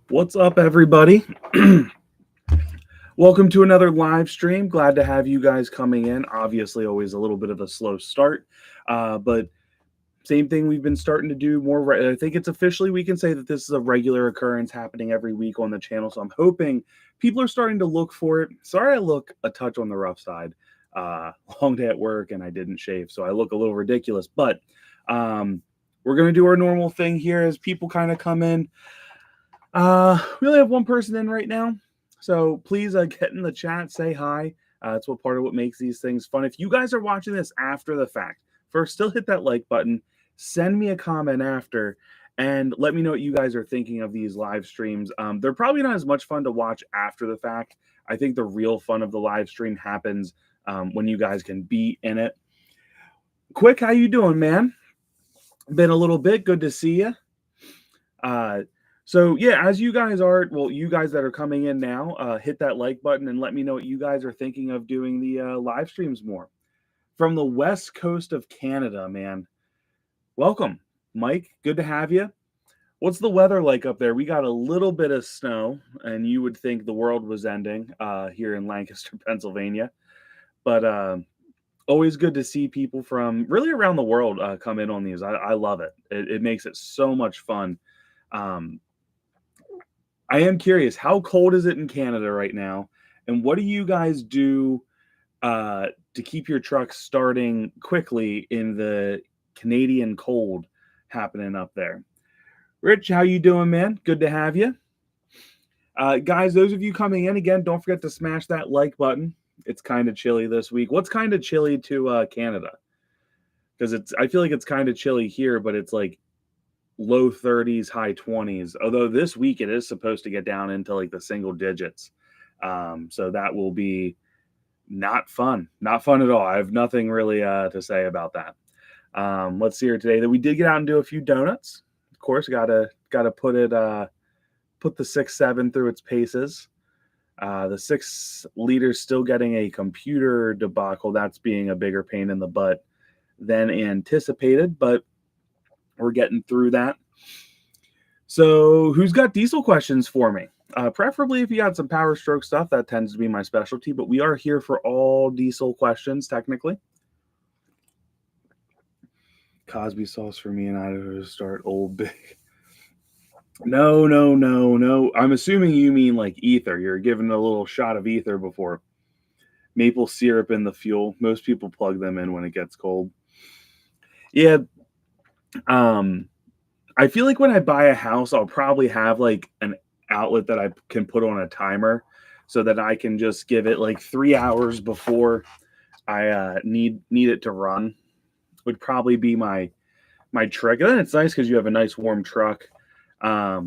What's up, everybody? Welcome to another live stream. Glad to have you guys coming in. Obviously, always a little bit of a slow start, but same thing we've been starting to do more. I think it's officially, we can say that this is a regular occurrence happening every week on the channel. So I'm hoping people are starting to look for it. Sorry, I look a touch on the rough side. Long day at work and I didn't shave, so I look a little ridiculous. But we're going to do our normal thing here as people kind of come in. We only have one person in right now, so please get in the chat, say hi. That's part of what makes these things fun. If you guys are watching this after the fact, first still hit that like button, send me a comment after, and let me know what you guys are thinking of these live streams. They're probably not as much fun to watch after the fact. I think the real fun of the live stream happens when you guys can be in it. Quick, how you doing, man? Been a little bit. Good to see you. So yeah, as you guys are, well, you guys that are coming in now, hit that like button and let me know what you guys are thinking of doing the live streams more. From the west coast of Canada, man. Welcome, Mike. Good to have you. What's the weather like up there? We got a little bit of snow, and you would think the world was ending here in Lancaster, Pennsylvania. But always good to see people from really around the world come in on these. I love it. It makes it so much fun. I am curious, how cold is it in Canada right now? And what do you guys do to keep your truck starting quickly in the Canadian cold happening up there? Rich, how you doing, man? Good to have you. Guys, those of you coming in, again, don't forget to smash that like button. It's kind of chilly this week. What's kind of chilly to Canada? Because I feel like it's kind of chilly here, but it's like low 30s, high 20s. Although this week it is supposed to get down into like the single digits. So that will be not fun. Not fun at all. I have nothing really to say about that. Let's see here today that we did get out and do a few donuts. Of course, gotta put the 6.7 through its paces. The 6 liters still getting a computer debacle. That's being a bigger pain in the butt than anticipated, but we're getting through that. So who's got diesel questions for me? Preferably if you got some Powerstroke stuff, that tends to be my specialty, but we are here for all diesel questions, technically. Cosby sauce for me and I to start old big. No. I'm assuming you mean like ether. You're giving a little shot of ether before. Maple syrup in the fuel. Most people plug them in when it gets cold. Yeah. I feel like when I buy a house, I'll probably have like an outlet that I can put on a timer so that I can just give it like 3 hours before I need it to run. Would probably be my trick. And then it's nice because you have a nice warm truck. I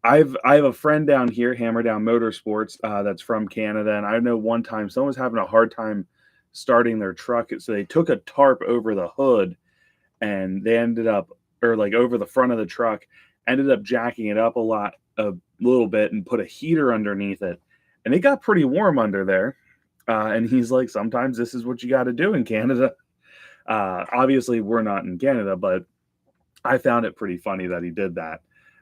have a friend down here, Hammer Down Motorsports, that's from Canada, and I know one time someone was having a hard time starting their truck, so they took a tarp over the hood, and they ended up, or like over the front of the truck, ended up jacking it up a little bit, and put a heater underneath it, and it got pretty warm under there. And he's like, sometimes this is what you got to do in Canada. Obviously, we're not in Canada, but I found it pretty funny that he did that.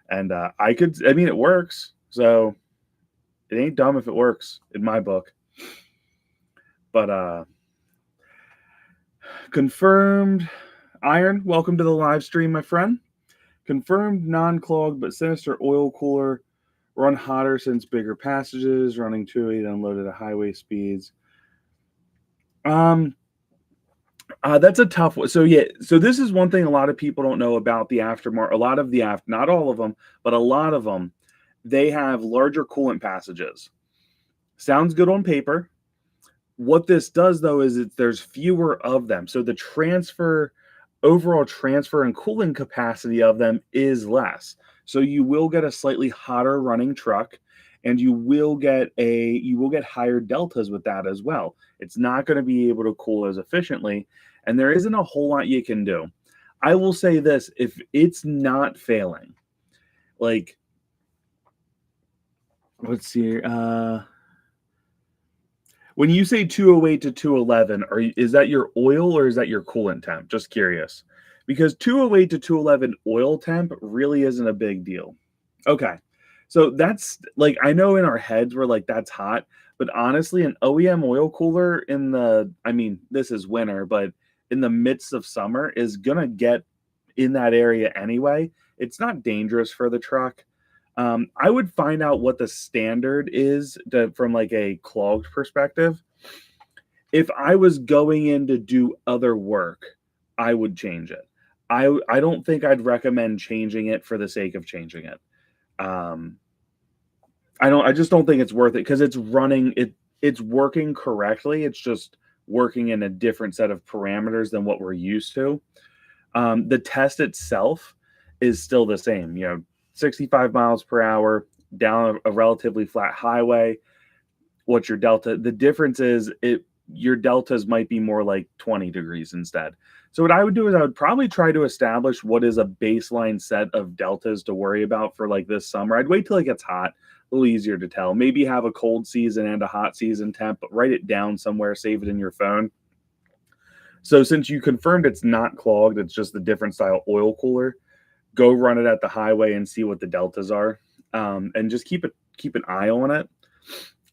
And it works. So it ain't dumb if it works in my book. But confirmed iron, welcome to the live stream, my friend. Confirmed non-clogged but sinister oil cooler. Run hotter since bigger passages. Running 2.8 unloaded at highway speeds. That's a tough one. So yeah, so this is one thing a lot of people don't know about the aftermarket. A lot of not all of them, but a lot of them, they have larger coolant passages. Sounds good on paper. What this does though is there's fewer of them. So the overall transfer and cooling capacity of them is less. So you will get a slightly hotter running truck, and you will get higher deltas with that as well. It's not going to be able to cool as efficiently, and there isn't a whole lot you can do. I will say this, if it's not failing, like, let's see, when you say 208 to 211, is that your oil or is that your coolant temp? Just curious. Because 208 to 211 oil temp really isn't a big deal. Okay. So that's like, I know in our heads we're like, that's hot, but honestly, an OEM oil cooler in the, I mean, this is winter, but in the midst of summer is gonna get in that area anyway. It's not dangerous for the truck. I would find out what the standard is from like a clogged perspective. If I was going in to do other work, I would change it. I don't think I'd recommend changing it for the sake of changing it. Um, I just don't think it's worth it because it's working correctly. It's just working in a different set of parameters than what we're used to. The test itself is still the same, 65 miles per hour down a relatively flat highway. What's your delta? The difference is your deltas might be more like 20 degrees instead. So what I would do is I would probably try to establish what is a baseline set of deltas to worry about for like this summer. I'd wait till it gets hot, a little easier to tell. Maybe have a cold season and a hot season temp, but write it down somewhere, save it in your phone. So since you confirmed it's not clogged, it's just a different style oil cooler, go run it at the highway and see what the deltas are, and just keep an eye on it.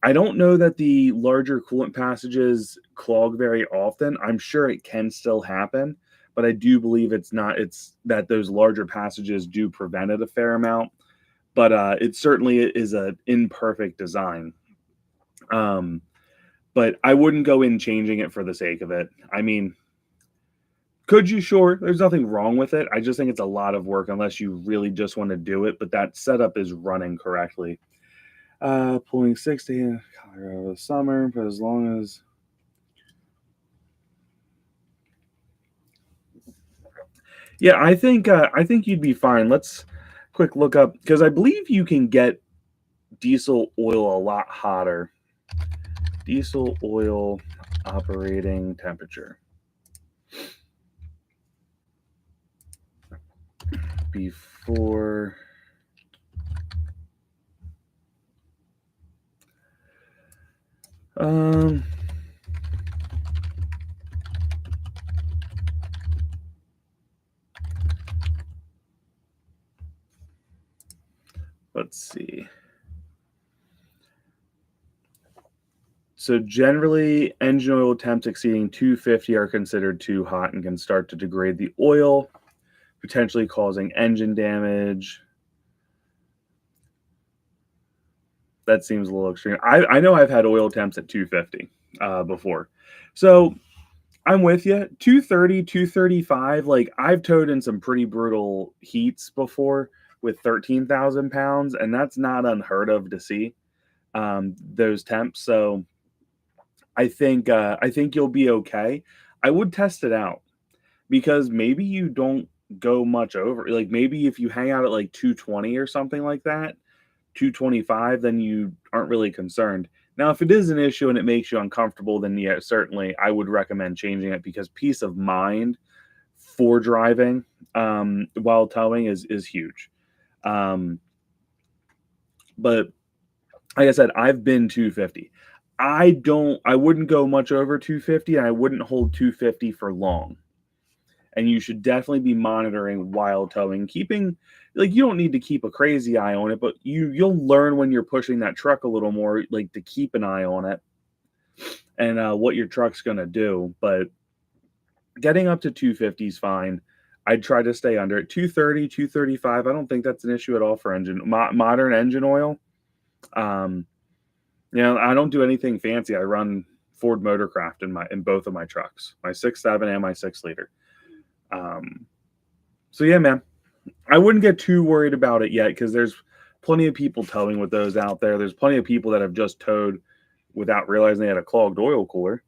I don't know that the larger coolant passages clog very often. I'm sure it can still happen, but I do believe it's that those larger passages do prevent it a fair amount. But it certainly is an imperfect design. Um, but I wouldn't go in changing it for the sake of it. I mean, could you? Sure. There's nothing wrong with it. I just think it's a lot of work unless you really just want to do it, but that setup is running correctly. Pulling 60 in Colorado summer, but as long as yeah, I think you'd be fine. Let's quick look up because I believe you can get diesel oil a lot hotter. Diesel oil operating temperature before um let's see. So generally, engine oil temps exceeding 250 are considered too hot and can start to degrade the oil, potentially causing engine damage. That seems a little extreme. I know I've had oil temps at 250 before. So I'm with you. 230, 235. Like I've towed in some pretty brutal heats before with 13,000 pounds, and that's not unheard of to see those temps. So I think you'll be okay. I would test it out because maybe you don't go much over. Like maybe if you hang out at like 220 or something like that, 225, then you aren't really concerned. Now, if it is an issue and it makes you uncomfortable, then yeah, certainly I would recommend changing it because peace of mind for driving while towing is huge. Um, but like I said, I've been 250. I wouldn't go much over 250 and I wouldn't hold 250 for long. And you should definitely be monitoring while towing, keeping like you don't need to keep a crazy eye on it, but you'll learn when you're pushing that truck a little more, like to keep an eye on it and what your truck's gonna do. But getting up to 250 is fine. I'd try to stay under it. 230, 235. I don't think that's an issue at all for modern engine oil. Um, I don't do anything fancy. I run Ford Motorcraft in both of my trucks, my 6.7 and my 6 liter. Um, so yeah, man, I wouldn't get too worried about it yet because there's plenty of people towing with those out there. There's plenty of people that have just towed without realizing they had a clogged oil cooler.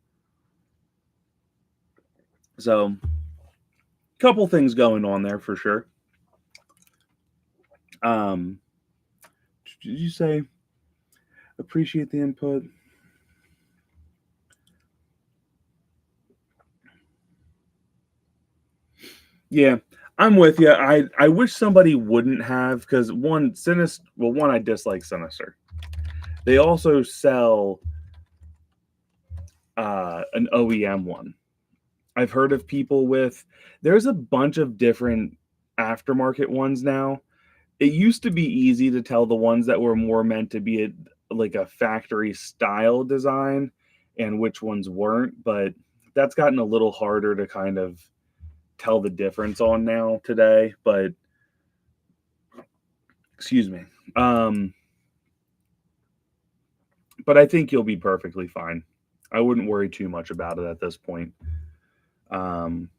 So, a couple things going on there for sure. Um, did you say appreciate the input? Yeah, I'm with you. I wish somebody wouldn't have because one, I dislike Sinister. They also sell an OEM one. I've heard of people with there's a bunch of different aftermarket ones now it used to be easy to tell the ones that were more meant to be like a factory style design and which ones weren't, but that's gotten a little harder to kind of tell the difference on now today. But excuse me. Um, but I think you'll be perfectly fine. I wouldn't worry too much about it at this point. Um,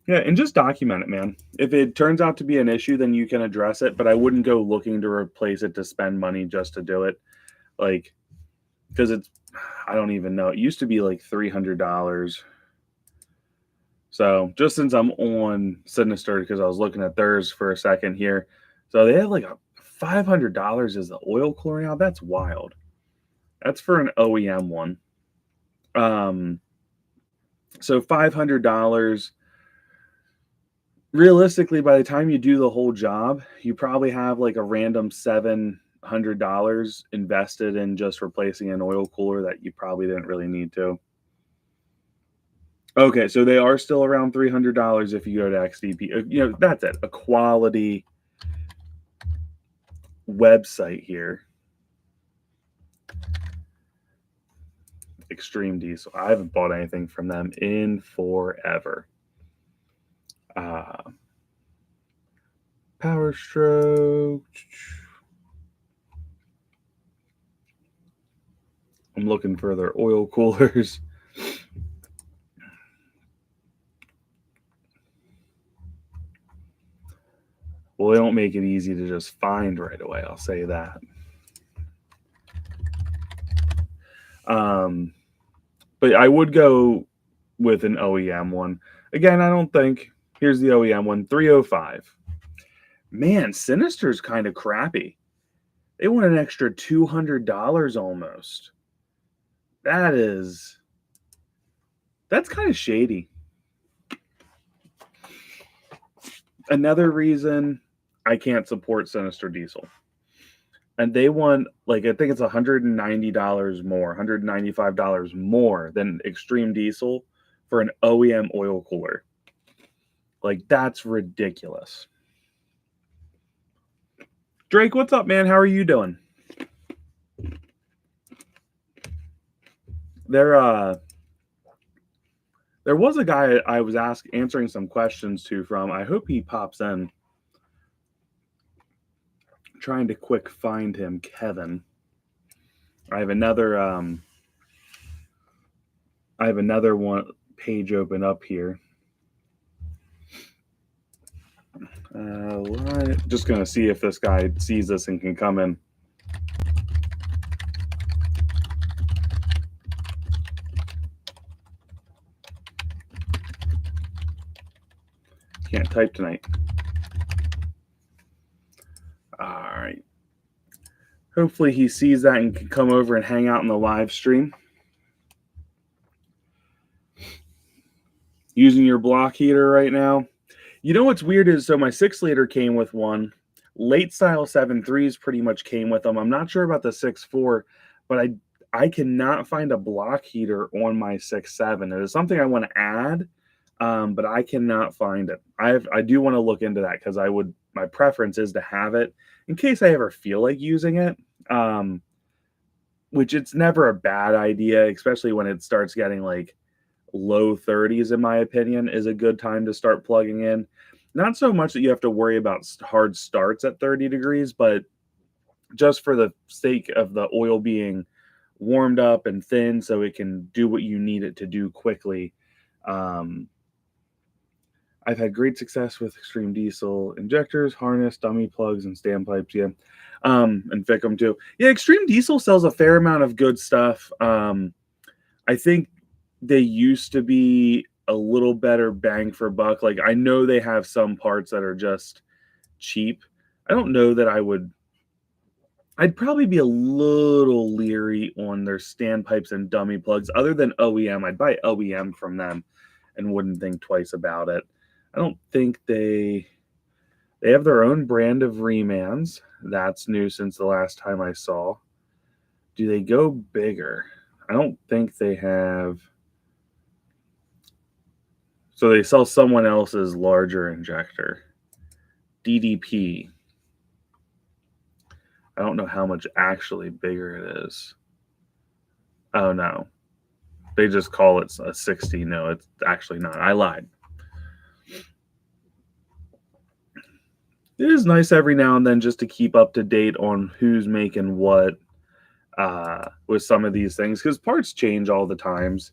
yeah, and just document it, man. If it turns out to be an issue, then you can address it, but I wouldn't go looking to replace it to spend money just to do it. Like, because it's, I don't even know. It used to be like $300. So just since I'm on Sinister, because I was looking at theirs for a second here, so they have like a $500 is the oil cooler now. That's wild. That's for an OEM one. Um, so $500. Realistically, by the time you do the whole job, you probably have like a random $700 invested in just replacing an oil cooler that you probably didn't really need to. Okay, so they are still around $300 if you go to XDP. You know, that's it. A quality website here. Extreme Diesel. I haven't bought anything from them in forever. Powerstroke. I'm looking for their oil coolers. Well, they don't make it easy to just find right away. I'll say that. But I would go with an OEM one. Again, I don't think. Here's the OEM one, 305. Man, Sinister's kind of crappy. They want an extra $200 almost. That's kind of shady. Another reason I can't support Sinister Diesel. And they want, like, I think it's $190 more, $195 more than Extreme Diesel for an OEM oil cooler. Like, that's ridiculous. Drake, what's up, man? How are you doing? There was a guy I was answering some questions to from. I hope he pops in. Trying to quick find him, Kevin. I have another one page open up here. Just gonna see if this guy sees this and can come in. Can't type tonight. All right. Hopefully he sees that and can come over and hang out in the live stream. Using your block heater right now. You know what's weird is, so my 6-liter came with one. Late style 7.3s pretty much came with them. I'm not sure about the 6.4, but I cannot find a block heater on my 6.7. It is something I want to add, but I cannot find it. I do want to look into that because my preference is to have it in case I ever feel like using it. Which it's never a bad idea, especially when it starts getting like low 30s, in my opinion, is a good time to start plugging in. Not so much that you have to worry about hard starts at 30 degrees, but just for the sake of the oil being warmed up and thin so it can do what you need it to do quickly. I've had great success with Extreme Diesel injectors, harness, dummy plugs, and standpipes. Yeah. And Fickum too. Yeah, Extreme Diesel sells a fair amount of good stuff. I think they used to be a little better bang for buck. Like, I know they have some parts that are just cheap. I don't know that I'd probably be a little leery on their standpipes and dummy plugs. Other than OEM, I'd buy OEM from them and wouldn't think twice about it. I don't think they have their own brand of remans. That's new since the last time I saw. Do they go bigger? I don't think they have. So they sell someone else's larger injector. DDP. I don't know how much actually bigger it is. Oh no, they just call it a 60. No, it's actually not. I lied. It is nice every now and then just to keep up to date on who's making what with some of these things, because parts change all the times.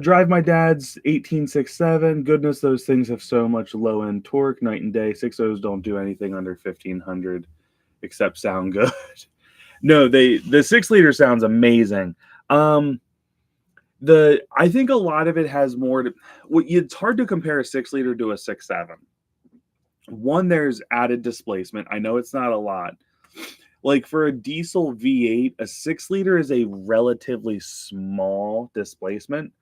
Drive my dad's 1867. Goodness, those things have so much low end torque, night and day. 6.0s don't do anything under 1500 except sound good. No, the 6 liter sounds amazing. I think a lot of it has more to. It's hard to compare a 6 liter to a 6.7. One, there's added displacement. I know it's not a lot. Like for a diesel V8, a 6 liter is a relatively small displacement.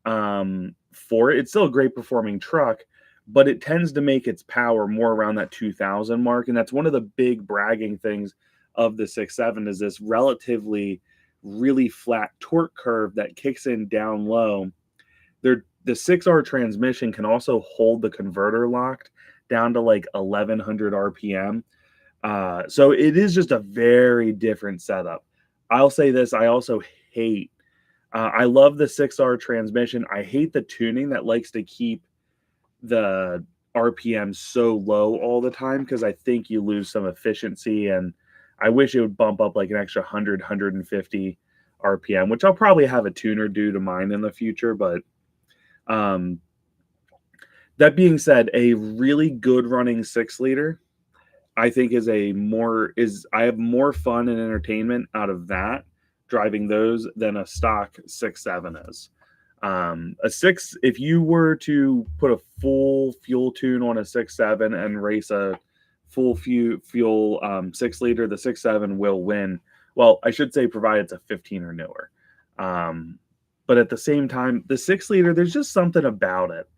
For it. It's still a great performing truck, but it tends to make its power more around that 2000 mark. And that's one of the big bragging things of the 6.7 is this relatively really flat torque curve that kicks in down low. The 6R transmission can also hold the converter locked down to like 1100 RPM. So it is just a very different setup. I'll say this, I also hate I love the 6R transmission. I hate the tuning that likes to keep the RPM so low all the time because I think you lose some efficiency, and I wish it would bump up like an extra 100, 150 RPM, which I'll probably have a tuner do to mine in the future. But that being said, a really good running 6 liter, I think I have more fun and entertainment out of that driving those than a stock 6.7 is. If you were to put a full fuel tune on a 6.7 and race a full fuel 6 liter, the 6.7 will win. Well, I should say provided it's a 15 or newer. But at the same time, the 6 liter, there's just something about it.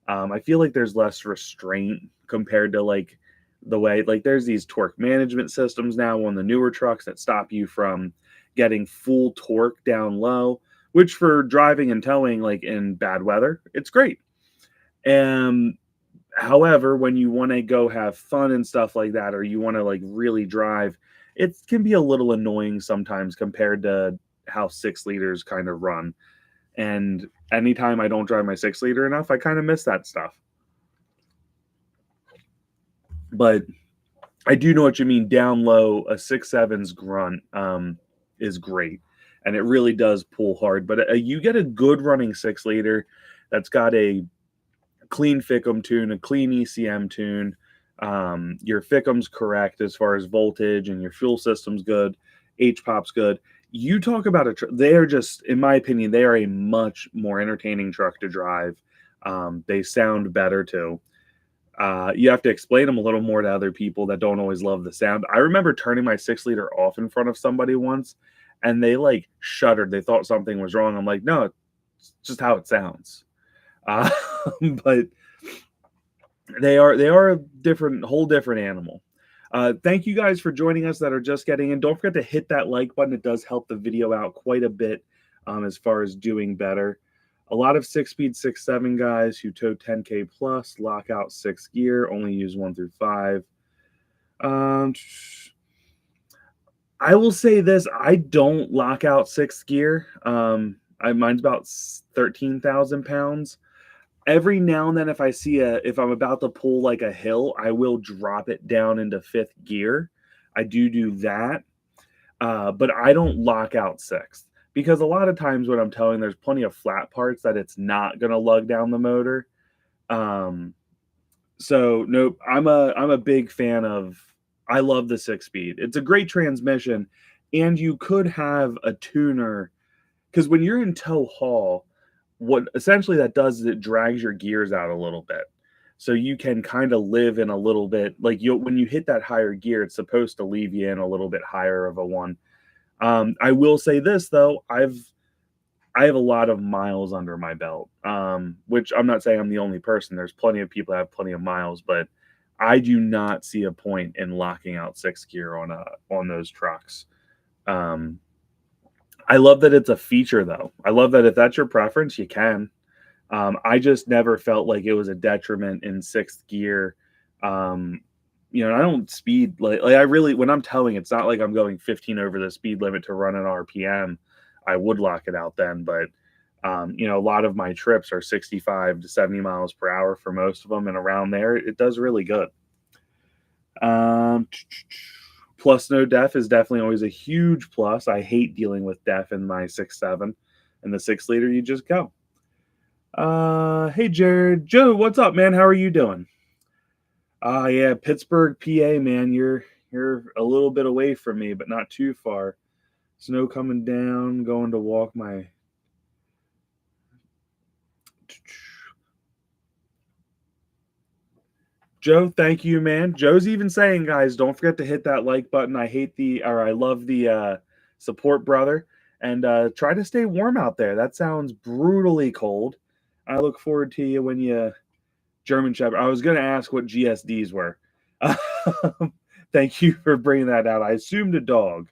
I feel like there's less restraint compared to like the way, like there's these torque management systems now on the newer trucks that stop you from getting full torque down low, which for driving and towing like in bad weather, it's great. And however, when you want to go have fun and stuff like that, or you want to like really drive, it can be a little annoying sometimes compared to how 6 liters kind of run. And anytime I don't drive my 6 liter enough, I kind of miss that stuff. But I do know what you mean. Down low, a 6.7's grunt is great, and it really does pull hard. But you get a good running 6 liter that's got a clean FICM tune, a clean ECM tune. Your FICM's correct as far as voltage, and your fuel system's good. hpop's good. You talk about they are just, in my opinion, they are a much more entertaining truck to drive. They sound better too. You have to explain them a little more to other people that don't always love the sound. I remember turning my 6 liter off in front of somebody once, and they like shuddered. They thought something was wrong. I'm like, no, it's just how it sounds. But they are a whole different animal. Thank you guys for joining us that are just getting in. Don't forget to hit that like button. It does help the video out quite a bit as far as doing better. A lot of 6-speed 6.7 guys who tow 10K plus lock out 6 gear, only use 1 through 5. I will say this, I don't lock out 6 gear. Mine's about 13,000 pounds. Every now and then if I'm about to pull like a hill, I will drop it down into 5th gear. I do that. But I don't lock out 6th. Because a lot of times when I'm towing, there's plenty of flat parts that it's not going to lug down the motor. So nope, I'm a big fan of, I love the 6-speed. It's a great transmission, and you could have a tuner, because when you're in tow haul, what essentially that does is it drags your gears out a little bit. So you can kind of live in a little bit, like when you hit that higher gear, it's supposed to leave you in a little bit higher of a one. I will say this though, I have a lot of miles under my belt, which I'm not saying I'm the only person. There's plenty of people that have plenty of miles, but I do not see a point in locking out 6 gear on those trucks. I love that it's a feature though. I love that if that's your preference, you can. I just never felt like it was a detriment in sixth gear. Um, I don't speed like I really when I'm towing, it's not like I'm going 15 over the speed limit to run an RPM. I would lock it out then, but a lot of my trips are 65 to 70 miles per hour for most of them, and around there, it does really good. Um, Plus, no def is definitely always a huge plus. I hate dealing with def in my 6.7, and the 6 liter, you just go. Hey Jared, Joe, what's up, man? How are you doing? Yeah, Pittsburgh, PA, man. You're a little bit away from me, but not too far. Snow coming down, going to walk my. Joe, thank you, man. Joe's even saying, guys, don't forget to hit that like button. I love the support, brother. And try to stay warm out there. That sounds brutally cold. I look forward to you when you German Shepherd. I was going to ask what GSDs were. Thank you for bringing that out. I assumed a dog.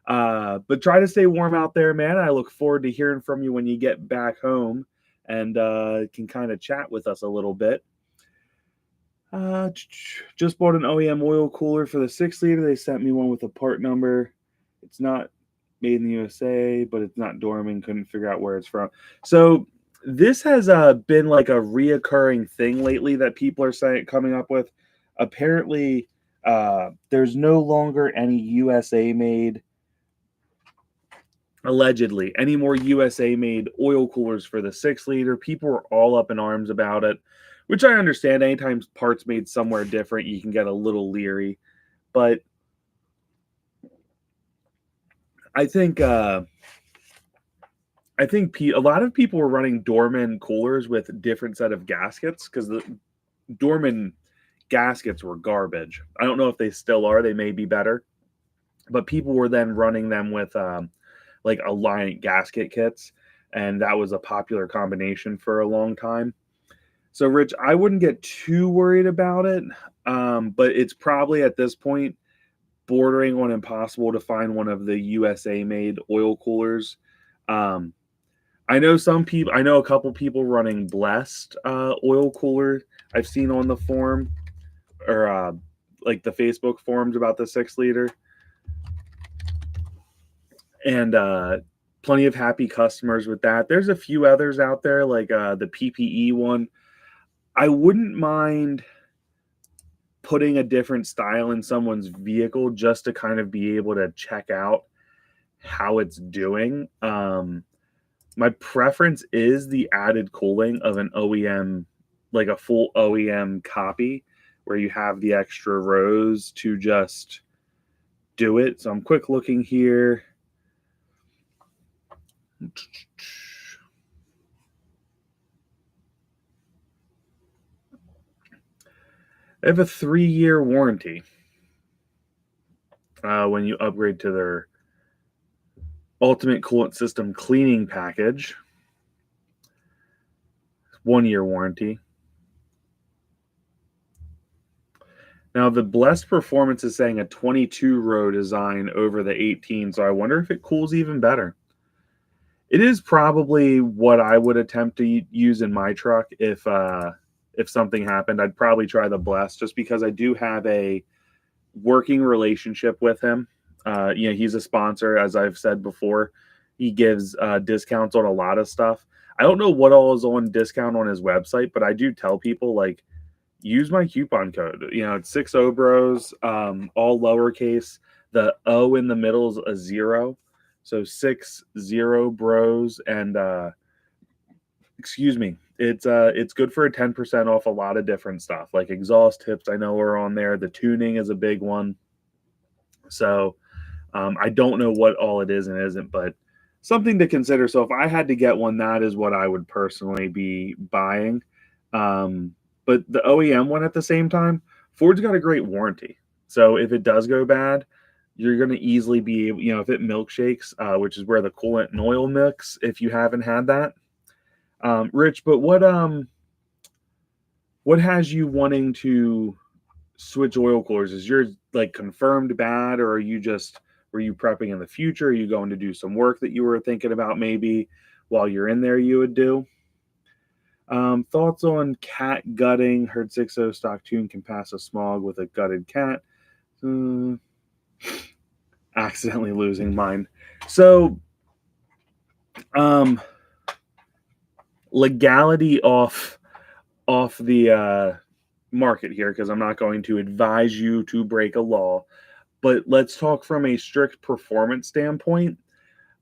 But try to stay warm out there, man. I look forward to hearing from you when you get back home and can kind of chat with us a little bit. Just bought an OEM oil cooler for the 6 liter. They sent me one with a part number. It's not made in the USA, but it's not Dorman. Couldn't figure out where it's from. So this has been like a reoccurring thing lately that people are coming up with. Apparently, there's no longer any USA made, allegedly, any more USA made oil coolers for the 6 liter. People are all up in arms about it, which I understand. Anytime parts made somewhere different, you can get a little leery. But I think a lot of people were running Dorman coolers with different set of gaskets because the Dorman gaskets were garbage. I don't know if they still are. They may be better, but people were then running them with like Alliant gasket kits, and that was a popular combination for a long time. So, Rich, I wouldn't get too worried about it, but it's probably at this point bordering on impossible to find one of the USA-made oil coolers. I know a couple people running Blessed oil cooler. I've seen on the forum or like the Facebook forums about the 6 liter, and plenty of happy customers with that. There's a few others out there like the PPE one. I wouldn't mind putting a different style in someone's vehicle just to kind of be able to check out how it's doing. My preference is the added cooling of an OEM, like a full OEM copy, where you have the extra rows to just do it. So I'm quick looking here. They have a 3-year warranty when you upgrade to their Ultimate Coolant System cleaning package. 1-year warranty. Now, the Blessed Performance is saying a 22 row design over the 18, so I wonder if it cools even better. It is probably what I would attempt to use in my truck if something happened. I'd probably try the Blessed just because I do have a working relationship with him. He's a sponsor, as I've said before. He gives discounts on a lot of stuff. I don't know what all is on discount on his website, but I do tell people, like, use my coupon code. It's 6OBROS, all lowercase. The O in the middle is a 0. So 60bros, and excuse me. It's good for a 10% off a lot of different stuff, like exhaust tips I know are on there. The tuning is a big one. So I don't know what all it is and isn't, but something to consider. So if I had to get one, that is what I would personally be buying. But the OEM one at the same time, Ford's got a great warranty. So if it does go bad, you're going to easily be able, if it milkshakes, which is where the coolant and oil mix, if you haven't had that. Rich, but what has you wanting to switch oil coolers? Is yours like confirmed bad, or were you prepping in the future? Are you going to do some work that you were thinking about maybe while you're in there you would do? Thoughts on cat gutting? Heard 6.0 stock tune can pass a smog with a gutted cat. Accidentally losing mine. So, legality off the market here, because I'm not going to advise you to break a law. But let's talk from a strict performance standpoint.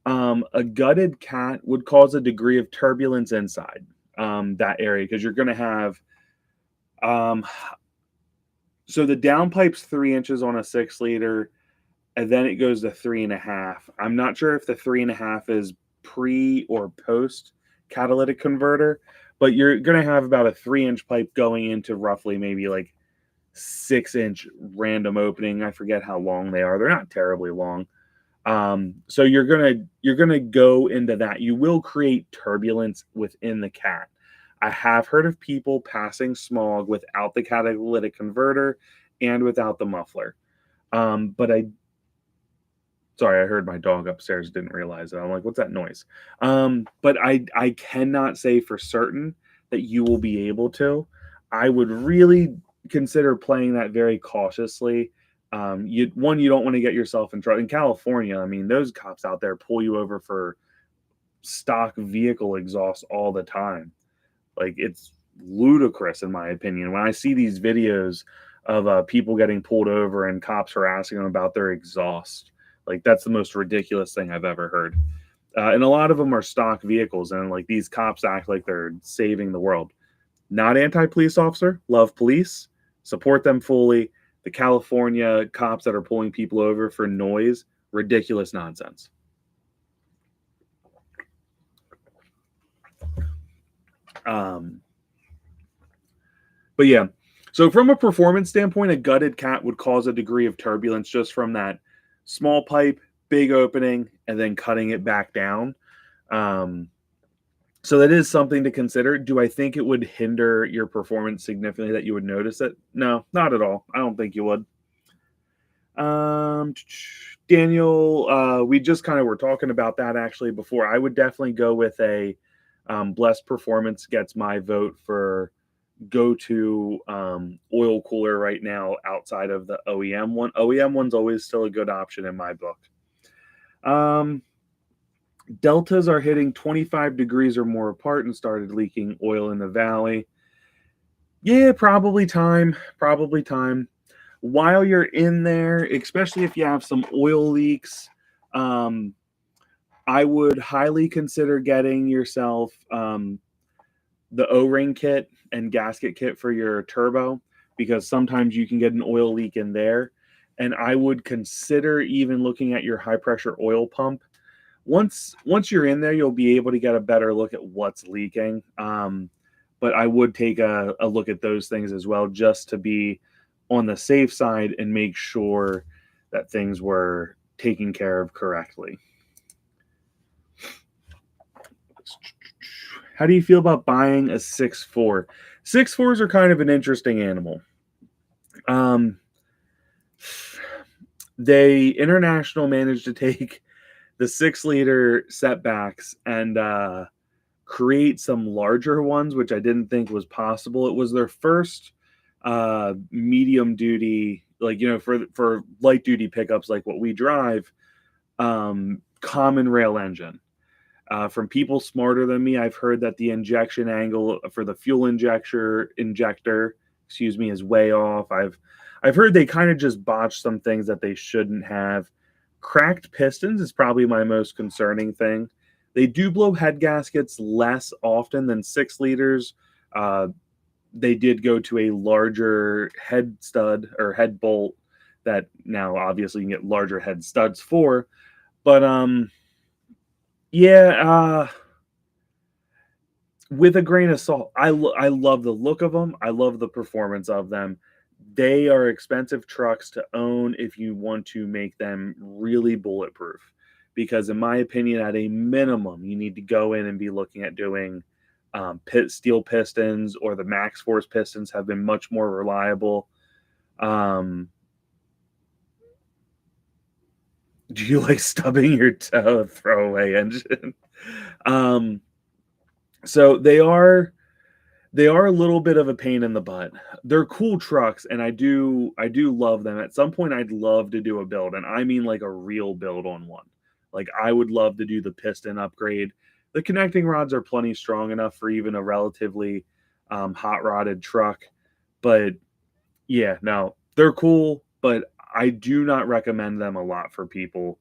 A gutted cat would cause a degree of turbulence inside that area, because you're going to have so the downpipe's 3 inches on a 6 liter, and then it goes to 3.5. I'm not sure if the 3.5 is pre or post catalytic converter, but you're going to have about a 3-inch pipe going into roughly maybe like 6-inch random opening. I forget how long they are. They're not terribly long. So you're gonna go into that. You will create turbulence within the cat. I have heard of people passing smog without the catalytic converter and without the muffler. But sorry, I heard my dog upstairs, didn't realize it. I'm like, what's that noise? But I cannot say for certain that you will be able to. I would really consider playing that very cautiously. You don't want to get yourself in trouble. In California, I mean, those cops out there pull you over for stock vehicle exhaust all the time. Like, it's ludicrous in my opinion. When I see these videos of people getting pulled over and cops harassing them about their exhaust, like, that's the most ridiculous thing I've ever heard. And a lot of them are stock vehicles, and like these cops act like they're saving the world. Not anti-police officer, love police, support them fully. The California cops that are pulling people over for noise, ridiculous nonsense. But yeah, so from a performance standpoint, a gutted cat would cause a degree of turbulence just from that small pipe, big opening, and then cutting it back down. So that is something to consider. Do I think it would hinder your performance significantly that you would notice it? No, not at all. I don't think you would. Daniel, we just kind of were talking about that actually before. I would definitely go with a Blessed Performance gets my vote for go-to oil cooler right now outside of the OEM one. OEM one's always still a good option in my book. Deltas are hitting 25 degrees or more apart and started leaking oil in the valley. Yeah, probably time. Probably time. While you're in there, especially if you have some oil leaks, I would highly consider getting yourself the O-ring kit and gasket kit for your turbo, because sometimes you can get an oil leak in there. And I would consider even looking at your high pressure oil pump. Once you're in there, you'll be able to get a better look at what's leaking. But I would take a look at those things as well, just to be on the safe side and make sure that things were taken care of correctly. How do you feel about buying a 6.4? 6.4s are kind of an interesting animal. International managed to take the 6-liter setbacks and create some larger ones, which I didn't think was possible. It was their first medium duty, like, for light duty pickups like what we drive, common rail engine. From people smarter than me, I've heard that the injection angle for the fuel injector, is way off. I've heard they kind of just botched some things that they shouldn't have. Cracked pistons is probably my most concerning thing. They do blow head gaskets less often than 6 liters. They did go to a larger head stud or head bolt that now obviously you can get larger head studs for. But with a grain of salt, I love the look of them. I love the performance of them. They are expensive trucks to own if you want to make them really bulletproof. Because in my opinion, at a minimum, you need to go in and be looking at doing steel pistons, or the Max Force pistons have been much more reliable. Do you like stubbing your toe? Throwaway engine. So they are They are a little bit of a pain in the butt. They're cool trucks, and I do love them. At some point, I'd love to do a build, and I mean like a real build on one. Like I would love to do the piston upgrade. The connecting rods are plenty strong enough for even a relatively hot rodded truck, but yeah, no, they're cool, but I do not recommend them a lot for people.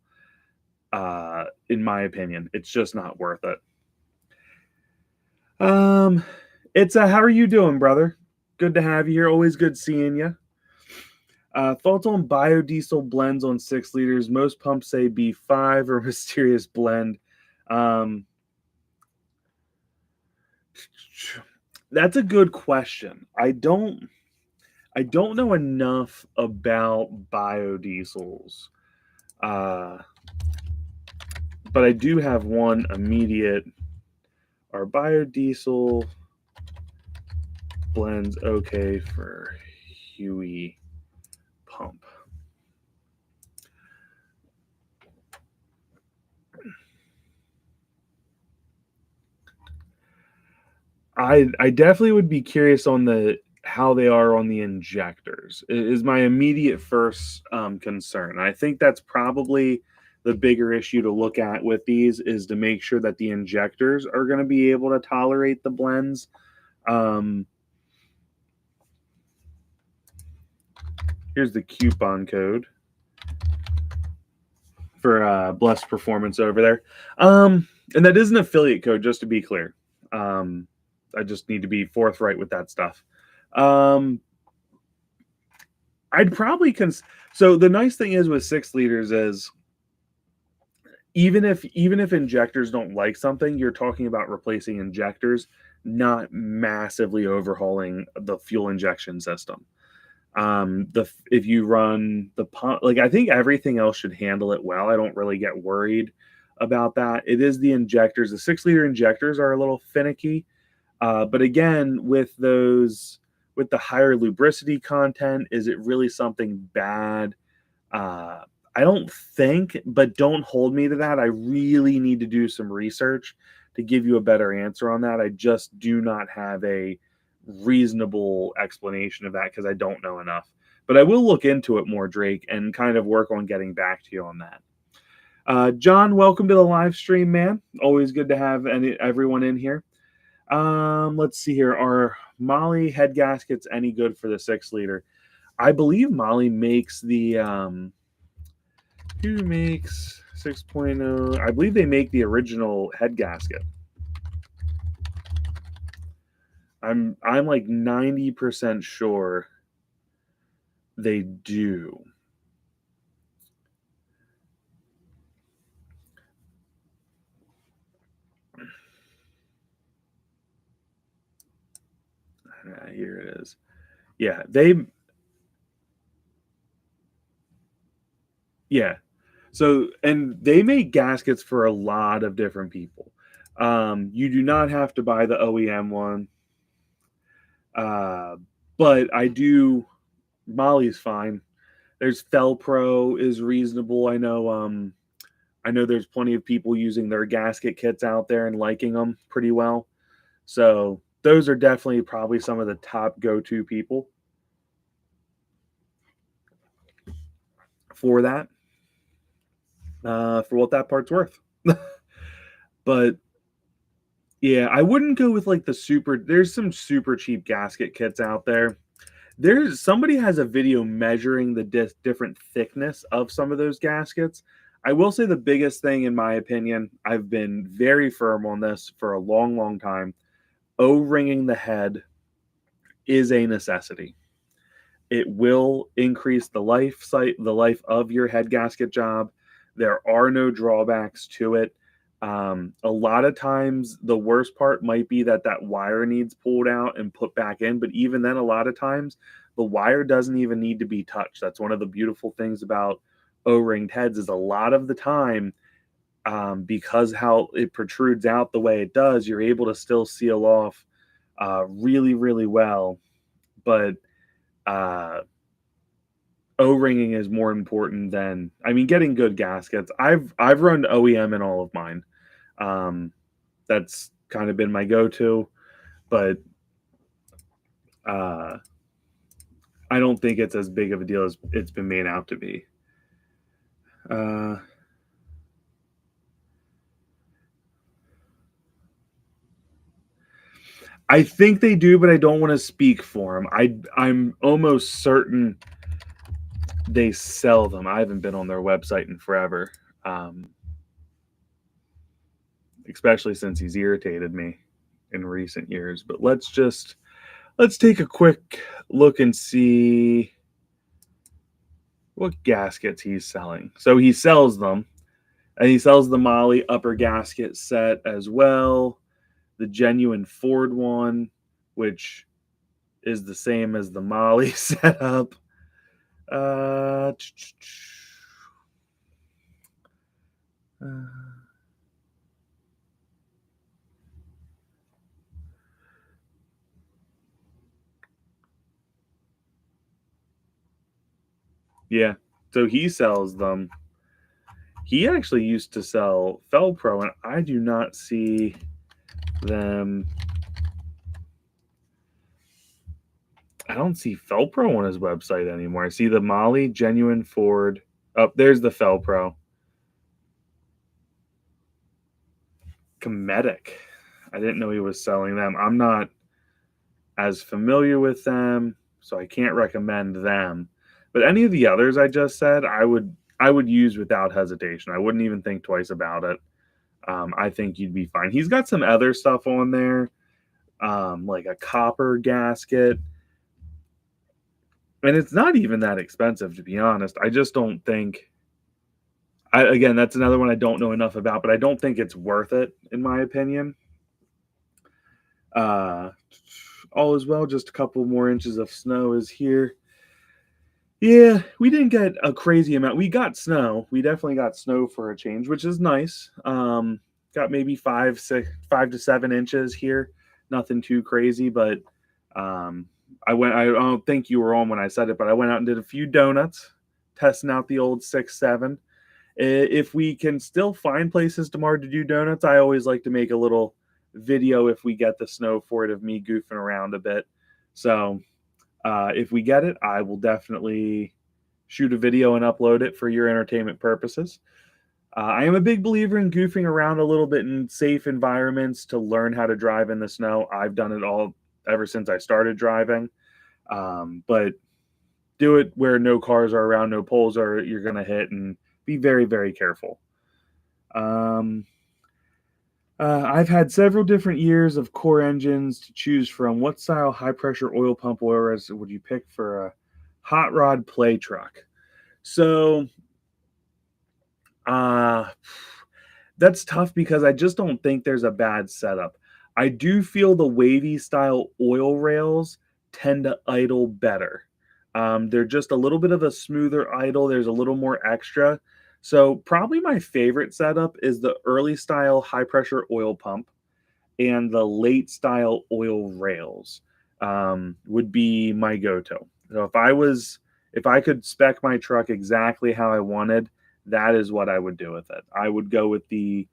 In my opinion, it's just not worth it. Um, it's how are you doing, brother? Good to have you here. Always good seeing you. Thoughts on biodiesel blends on 6 liters? Most pumps say B5 or mysterious blend. Um, that's a good question. I don't know enough about biodiesels, uh, but I do have one immediate. Are biodiesel blends okay for Huey pump? I definitely would be curious on the how they are on the injectors. Is my immediate first concern. I think that's probably the bigger issue to look at with these is to make sure that the injectors are going to be able to tolerate the blends. Um, Here's the coupon code for Blessed Performance over there. And that is an affiliate code, just to be clear. I just need to be forthright with that stuff. I'd probably so the nice thing is with 6 liters is even if injectors don't like something, you're talking about replacing injectors, not massively overhauling the fuel injection system. The if you run the pump, like I think everything else should handle it well. I don't really get worried about that. It is the injectors. The 6 liter injectors are a little finicky. But again, with the higher lubricity content, is it really something bad? Uh, I don't think, but don't hold me to that. I really need to do some research to give you a better answer on that. I just do not have a reasonable explanation of that because I don't know enough. But I will look into it more, Drake, and kind of work on getting back to you on that. John, welcome to the live stream, man. Always good to have everyone in here. Let's see here. Are Molly head gaskets any good for the 6 liter? I believe Molly makes the who makes 6.0? I believe they make the original head gasket. I'm like 90% sure they do. Here it is. Yeah, yeah. So, and they make gaskets for a lot of different people. You do not have to buy the OEM one. But I do. Molly's fine. There's Felpro is reasonable. I know there's plenty of people using their gasket kits out there and liking them pretty well. So those are definitely probably some of the top go-to people for that, for what that part's worth. But yeah, I wouldn't go with like the super. There's some super cheap gasket kits out there. There's somebody has a video measuring the different thickness of some of those gaskets. I will say the biggest thing, in my opinion, I've been very firm on this for a long, long time. O-ringing the head is a necessity. It will increase the life of your head gasket job. There are no drawbacks to it. A lot of times, the worst part might be that wire needs pulled out and put back in. But even then, a lot of times, the wire doesn't even need to be touched. That's one of the beautiful things about O-ringed heads is a lot of the time, because how it protrudes out the way it does, you're able to still seal off really, really well. But O-ringing is more important than, I mean, getting good gaskets. I've run OEM in all of mine. That's kind of been my go-to, but Uh, I don't think it's as big of a deal as it's been made out to be. Uh, I think they do, but I don't want to speak for them. I'm almost certain they sell them. I haven't been on their website in forever, especially since he's irritated me in recent years. But let's take a quick look and see what gaskets he's selling. So he sells them, and he sells the Molly upper gasket set as well, the genuine Ford one, which is the same as the Molly setup. Uh, yeah, so he sells them. He actually used to sell Felpro, and I do not see them. I don't see Felpro on his website anymore. I see the Molly genuine Ford. Oh, there's the Felpro. Cometic. I didn't know he was selling them. I'm not as familiar with them, so I can't recommend them. But any of the others I just said, I would use without hesitation. I wouldn't even think twice about it. I think you'd be fine. He's got some other stuff on there, like a copper gasket, and it's not even that expensive, to be honest. I just don't think. Again, that's another one I don't know enough about, but I don't think it's worth it, in my opinion. Uh, all is well. Just a couple more inches of snow is here. Yeah, we didn't get a crazy amount. We got snow. We definitely got snow for a change, which is nice. Got maybe 5 to 7 inches here. Nothing too crazy, but I went. I don't think you were on when I said it, but I went out and did a few donuts, testing out the old 6.7. If we can still find places tomorrow to do donuts, I always like to make a little video if we get the snow for it of me goofing around a bit. So if we get it, I will definitely shoot a video and upload it for your entertainment purposes. I am a big believer in goofing around a little bit in safe environments to learn how to drive in the snow. I've done it all ever since I started driving. But do it where no cars are around, no poles are you're going to hit, and be very, very careful. Um, I've had several different years of core engines to choose from. What style high pressure oil pump oil res would you pick for a hot rod play truck? So uh, that's tough because I just don't think there's a bad setup. I do feel the wavy style oil rails tend to idle better. They're just a little bit of a smoother idle. There's a little more extra. So probably my favorite setup is the early style high pressure oil pump, and the late style oil rails would be my go-to. So if I could spec my truck exactly how I wanted, that is what I would do with it. I would go with the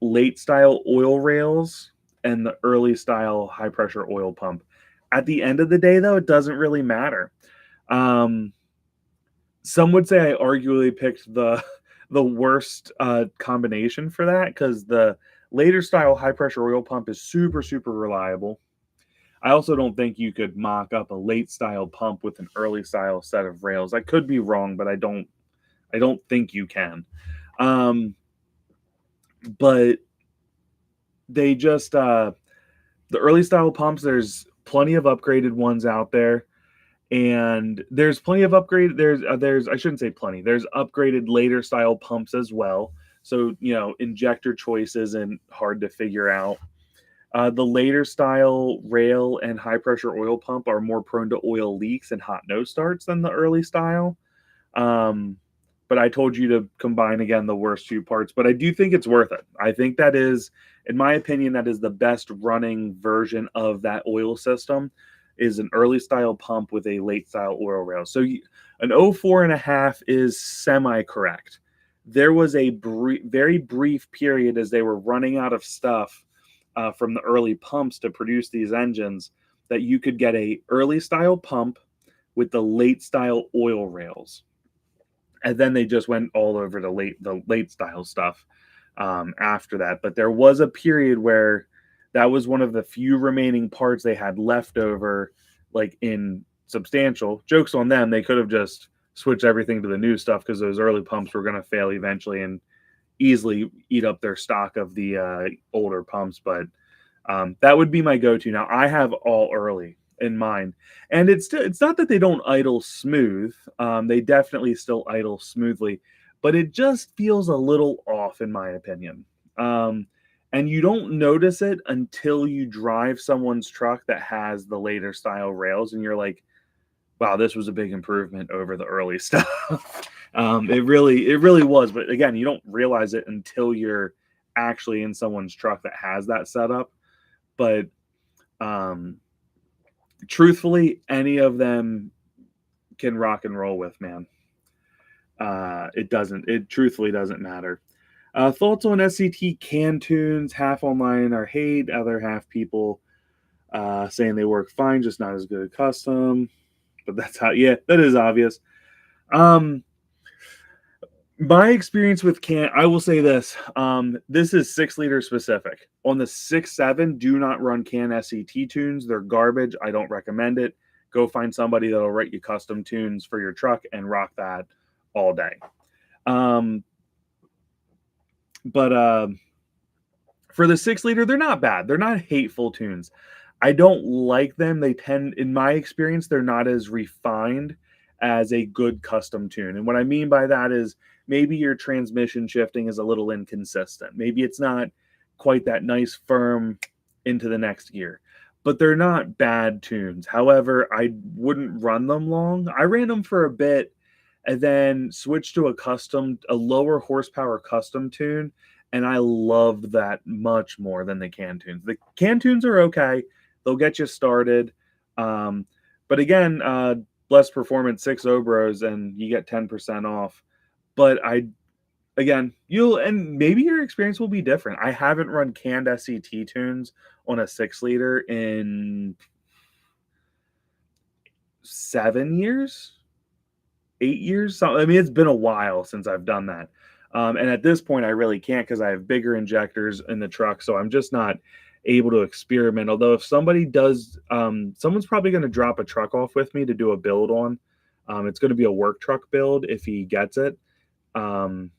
late style oil rails and the early style high pressure oil pump. At the end of the day, though, it doesn't really matter. Um, some would say I arguably picked the worst combination for that, because the later style high pressure oil pump is super super reliable. I also don't think you could mock up a late style pump with an early style set of rails. I could be wrong, but I don't think you can. Um, but they just the early style pumps. There's plenty of upgraded ones out there, and there's plenty of upgrade. There's I shouldn't say plenty. There's upgraded later style pumps as well. So injector choice isn't hard to figure out. The later style rail and high pressure oil pump are more prone to oil leaks and hot nose starts than the early style. Um, but I told you to combine again the worst two parts. But I do think it's worth it. I think that is, in my opinion, that is the best running version of that oil system. Is an early style pump with a late style oil rail. So an 04.5 is semi correct. There was a very brief period as they were running out of stuff from the early pumps to produce these engines, that you could get a early style pump with the late style oil rails, and then they just went all over the late style stuff after that. But there was a period where that was one of the few remaining parts they had left over, like in substantial. Jokes on them, they could have just switched everything to the new stuff because those early pumps were going to fail eventually and easily eat up their stock of the older pumps. But that would be my go-to. Now I have all early in mind, and it's not that they don't idle smooth. They definitely still idle smoothly, but it just feels a little off in my opinion. And you don't notice it until you drive someone's truck that has the later style rails, and you're like, wow, this was a big improvement over the early stuff. It really was. But again, you don't realize it until you're actually in someone's truck that has that setup. But truthfully, any of them can rock and roll with, man. It truthfully doesn't matter. Thoughts on SCT can tunes? Half online are hate, other half people saying they work fine, just not as good as custom. But that's how, yeah, that is obvious. My experience with I will say this. This is 6-liter specific. On the 6.7, do not run can SCT tunes. They're garbage. I don't recommend it. Go find somebody that'll write you custom tunes for your truck and rock that all day. But for the 6-liter, they're not bad. They're not hateful tunes. I don't like them. They tend, in my experience, they're not as refined as a good custom tune. And what I mean by that is maybe your transmission shifting is a little inconsistent. Maybe it's not quite that nice firm into the next gear. But they're not bad tunes. However, I wouldn't run them long. I ran them for a bit and then switched to a lower horsepower custom tune, and I loved that much more than the can tunes. The can tunes are okay. They'll get you started. But again, less performance, 6 Obros, and you get 10% off. But and maybe your experience will be different. I haven't run canned SCT tunes on a 6-liter in 7 years, 8 years. So, I mean, it's been a while since I've done that. And at this point, I really can't because I have bigger injectors in the truck. So I'm just not able to experiment. Although if somebody does, someone's probably going to drop a truck off with me to do a build on. It's going to be a work truck build if he gets it. And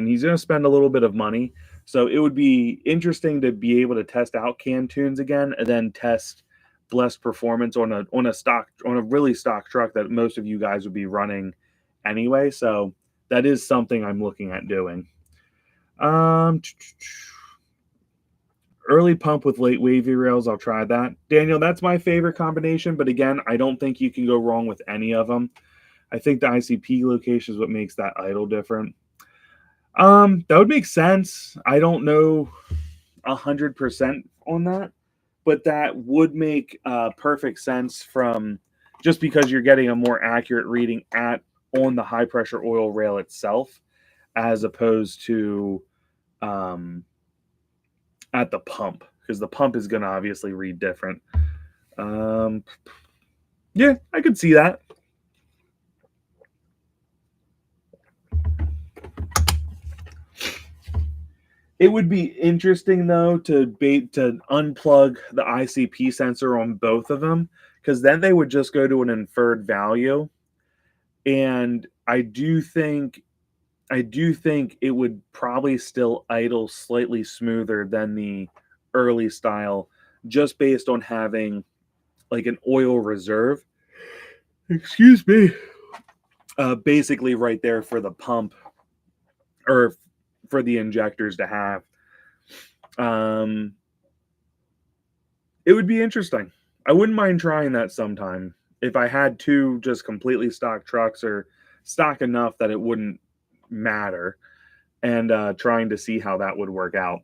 he's going to spend a little bit of money. So it would be interesting to be able to test out can tunes again and then test blessed performance on a really stock truck that most of you guys would be running anyway. So that is something I'm looking at doing. Early pump with late wavy rails, I'll try that. Daniel, that's my favorite combination, but again, I don't think you can go wrong with any of them. I think the ICP location is what makes that idle different. That would make sense. I don't know 100% on that, but that would make perfect sense from just because you're getting a more accurate reading on the high pressure oil rail itself, as opposed to at the pump, because the pump is going to obviously read different. Yeah, I could see that. It would be interesting though to unplug the ICP sensor on both of them, because then they would just go to an inferred value, and I do think it would probably still idle slightly smoother than the early style, just based on having like an oil reserve. Excuse me. Basically right there for the pump or for the injectors to have. It would be interesting. I wouldn't mind trying that sometime if I had two just completely stock trucks or stock enough that it wouldn't matter, and trying to see how that would work out.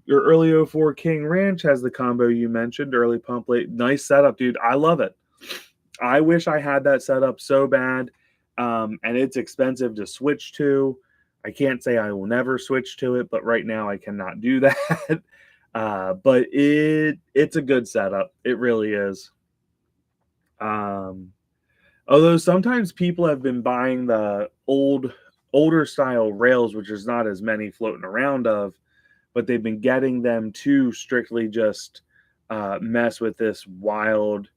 Your early 04 King Ranch has the combo you mentioned, early pump late. Nice setup, dude. I love it. I wish I had that setup so bad. And it's expensive to switch to. I can't say I will never switch to it, but right now I cannot do that. But it's a good setup. It really is. Um, Although sometimes people have been buying the older style rails, which there's not as many floating around of, but they've been getting them to strictly just mess with this wild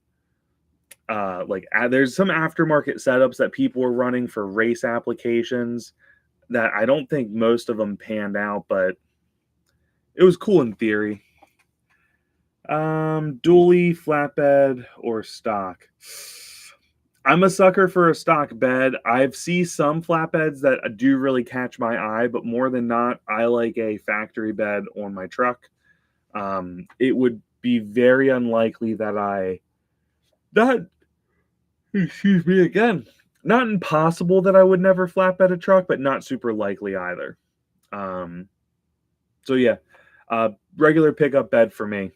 there's some aftermarket setups that people are running for race applications that I don't think most of them panned out, but it was cool in theory. Dually, flatbed, or stock. I'm a sucker for a stock bed. I've seen some flatbeds that do really catch my eye, but more than not, I like a factory bed on my truck. It would be very unlikely that excuse me again, not impossible that I would never flatbed a truck, but not super likely either. Um, so yeah, regular pickup bed for me.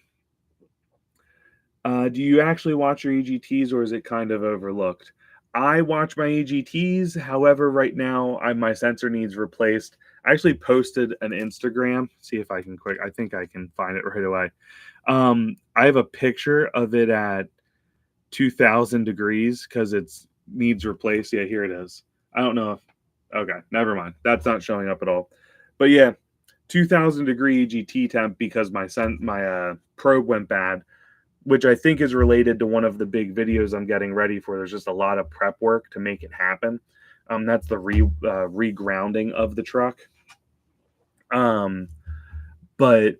Do you actually watch your EGTs or is it kind of overlooked? I watch my EGTs. However, right now my sensor needs replaced. I actually posted an Instagram. See if I can quick. I think I can find it right away. I have a picture of it at 2000 degrees because it's needs replaced. Yeah, here it is. I don't know if okay, never mind. That's not showing up at all. But yeah, 2000-degree EGT temp because my probe went bad, which I think is related to one of the big videos I'm getting ready for. There's just a lot of prep work to make it happen. That's the regrounding of the truck. But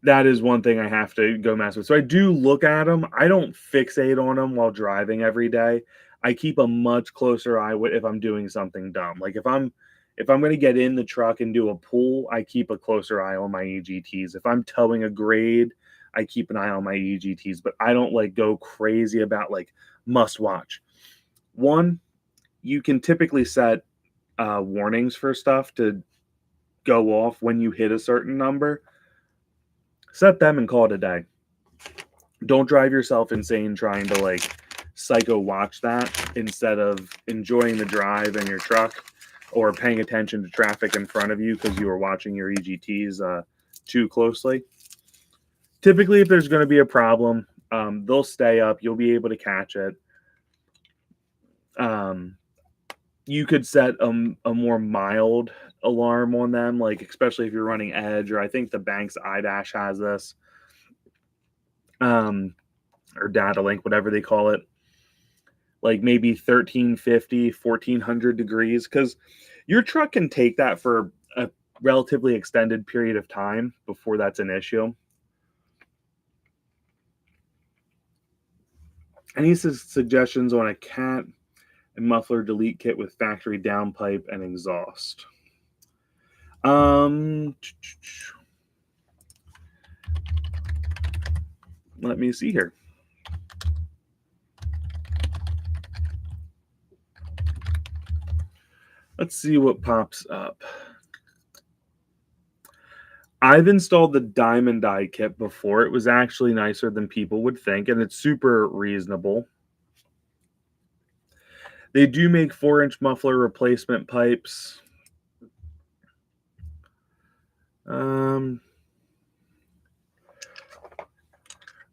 that is one thing I have to go mess with. So I do look at them. I don't fixate on them while driving every day. I keep a much closer eye if I'm doing something dumb. Like if I'm going to get in the truck and do a pull, I keep a closer eye on my EGTs. If I'm towing a grade, I keep an eye on my EGTs, but I don't like go crazy about like must watch. One, you can typically set warnings for stuff to go off when you hit a certain number. Set them and call it a day. Don't drive yourself insane trying to like psycho watch that instead of enjoying the drive in your truck or paying attention to traffic in front of you because you were watching your EGTs too closely. Typically, if there's going to be a problem, they'll stay up. You'll be able to catch it. You could set a more mild alarm on them, like especially if you're running Edge, or I think the Banks iDash has this, or Data Link, whatever they call it. Like maybe 1350, 1400 degrees, because your truck can take that for a relatively extended period of time before that's an issue. Any suggestions on a cat and muffler delete kit with factory downpipe and exhaust? Let me see here. Let's see what pops up. I've installed the Diamond Eye kit before. It was actually nicer than people would think, and it's super reasonable. They do make 4-inch muffler replacement pipes.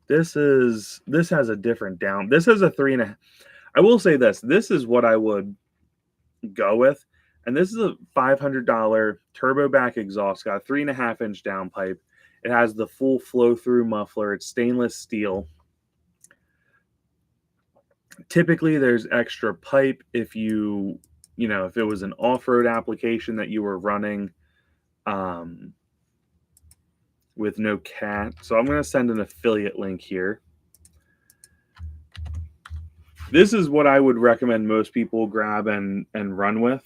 This has a different down. This is a 3.5. I will say this. This is what I would go with. And this is a $500 turbo back exhaust. Got a 3.5-inch downpipe. It has the full flow-through muffler. It's stainless steel. Typically, there's extra pipe if if it was an off-road application that you were running with no cat. So I'm going to send an affiliate link here. This is what I would recommend most people grab and run with.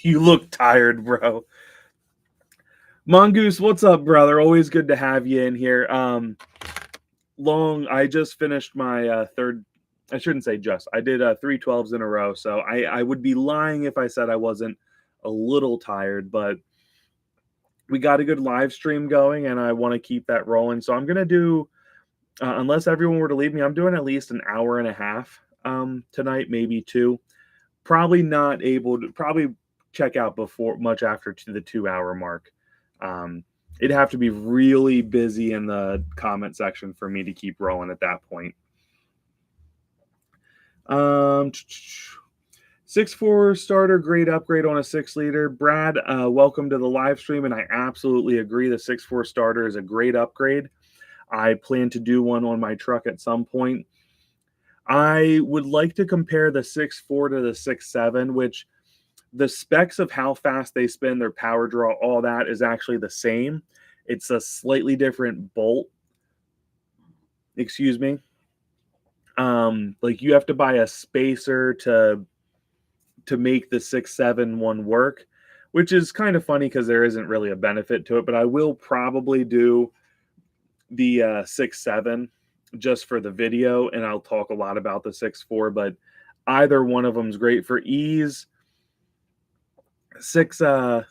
You look tired, bro. Mongoose, what's up, brother? Always good to have you in here. I just finished my third. I shouldn't say just. I did 312s in a row, so I would be lying if I said I wasn't a little tired, but we got a good live stream going, and I want to keep that rolling. So I'm gonna do, unless everyone were to leave me, I'm doing at least an hour and a half tonight, maybe 2. Probably check out before much after the 2 hour mark. It'd have to be really busy in the comment section for me to keep rolling at that point. 6.4 starter, great upgrade on a 6-liter. Brad, welcome to the live stream, and I absolutely agree. The 6.4 starter is a great upgrade. I plan to do one on my truck at some point. I would like to compare the 6.4 to the 6.7, which the specs of how fast they spin, their power draw, all that is actually the same. It's a slightly different bolt. Excuse me. Like you have to buy a spacer to make the 6.7 one work, which is kind of funny because there isn't really a benefit to it, but I will probably do the 6.7 just for the video, and I'll talk a lot about the 6.4, but either one of them is great for ease. The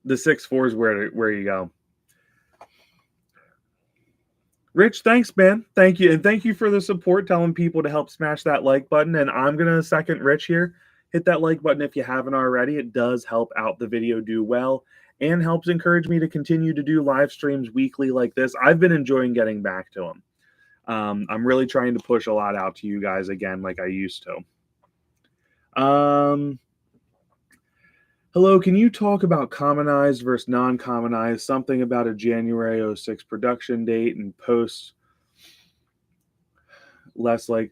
6.4 is where you go. Rich, thanks, man. Thank you. And thank you for the support, telling people to help smash that like button. And I'm going to second Rich here. Hit that like button if you haven't already. It does help out the video do well and helps encourage me to continue to do live streams weekly like this. I've been enjoying getting back to them. I'm really trying to push a lot out to you guys again like I used to. Hello, can you talk about commonized versus non-commonized, something about a January 06 production date and post less like...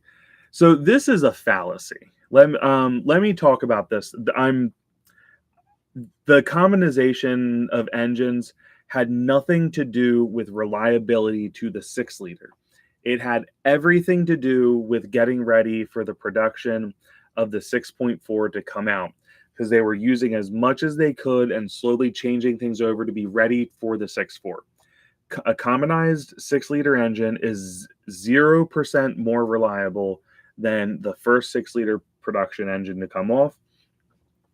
So this is a fallacy. Let me talk about this. The commonization of engines had nothing to do with reliability to the 6-liter. It had everything to do with getting ready for the production of the 6.4 to come out, because they were using as much as they could and slowly changing things over to be ready for the 6.4. A commonized 6-liter engine is 0% more reliable than the first 6-liter production engine to come off.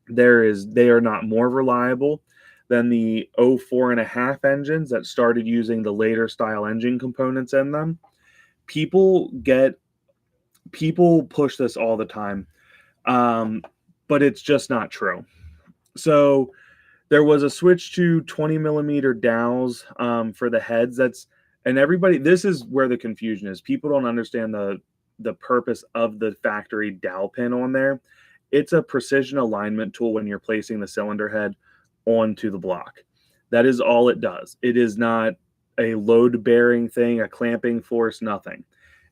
They are not more reliable than the 04.5 engines that started using the later style engine components in them. People push this all the time. But it's just not true. So there was a switch to 20 millimeter dowels for the heads. This is where the confusion is. People don't understand the purpose of the factory dowel pin on there. It's a precision alignment tool when you're placing the cylinder head onto the block. That is all it does. It is not a load bearing thing, a clamping force, nothing.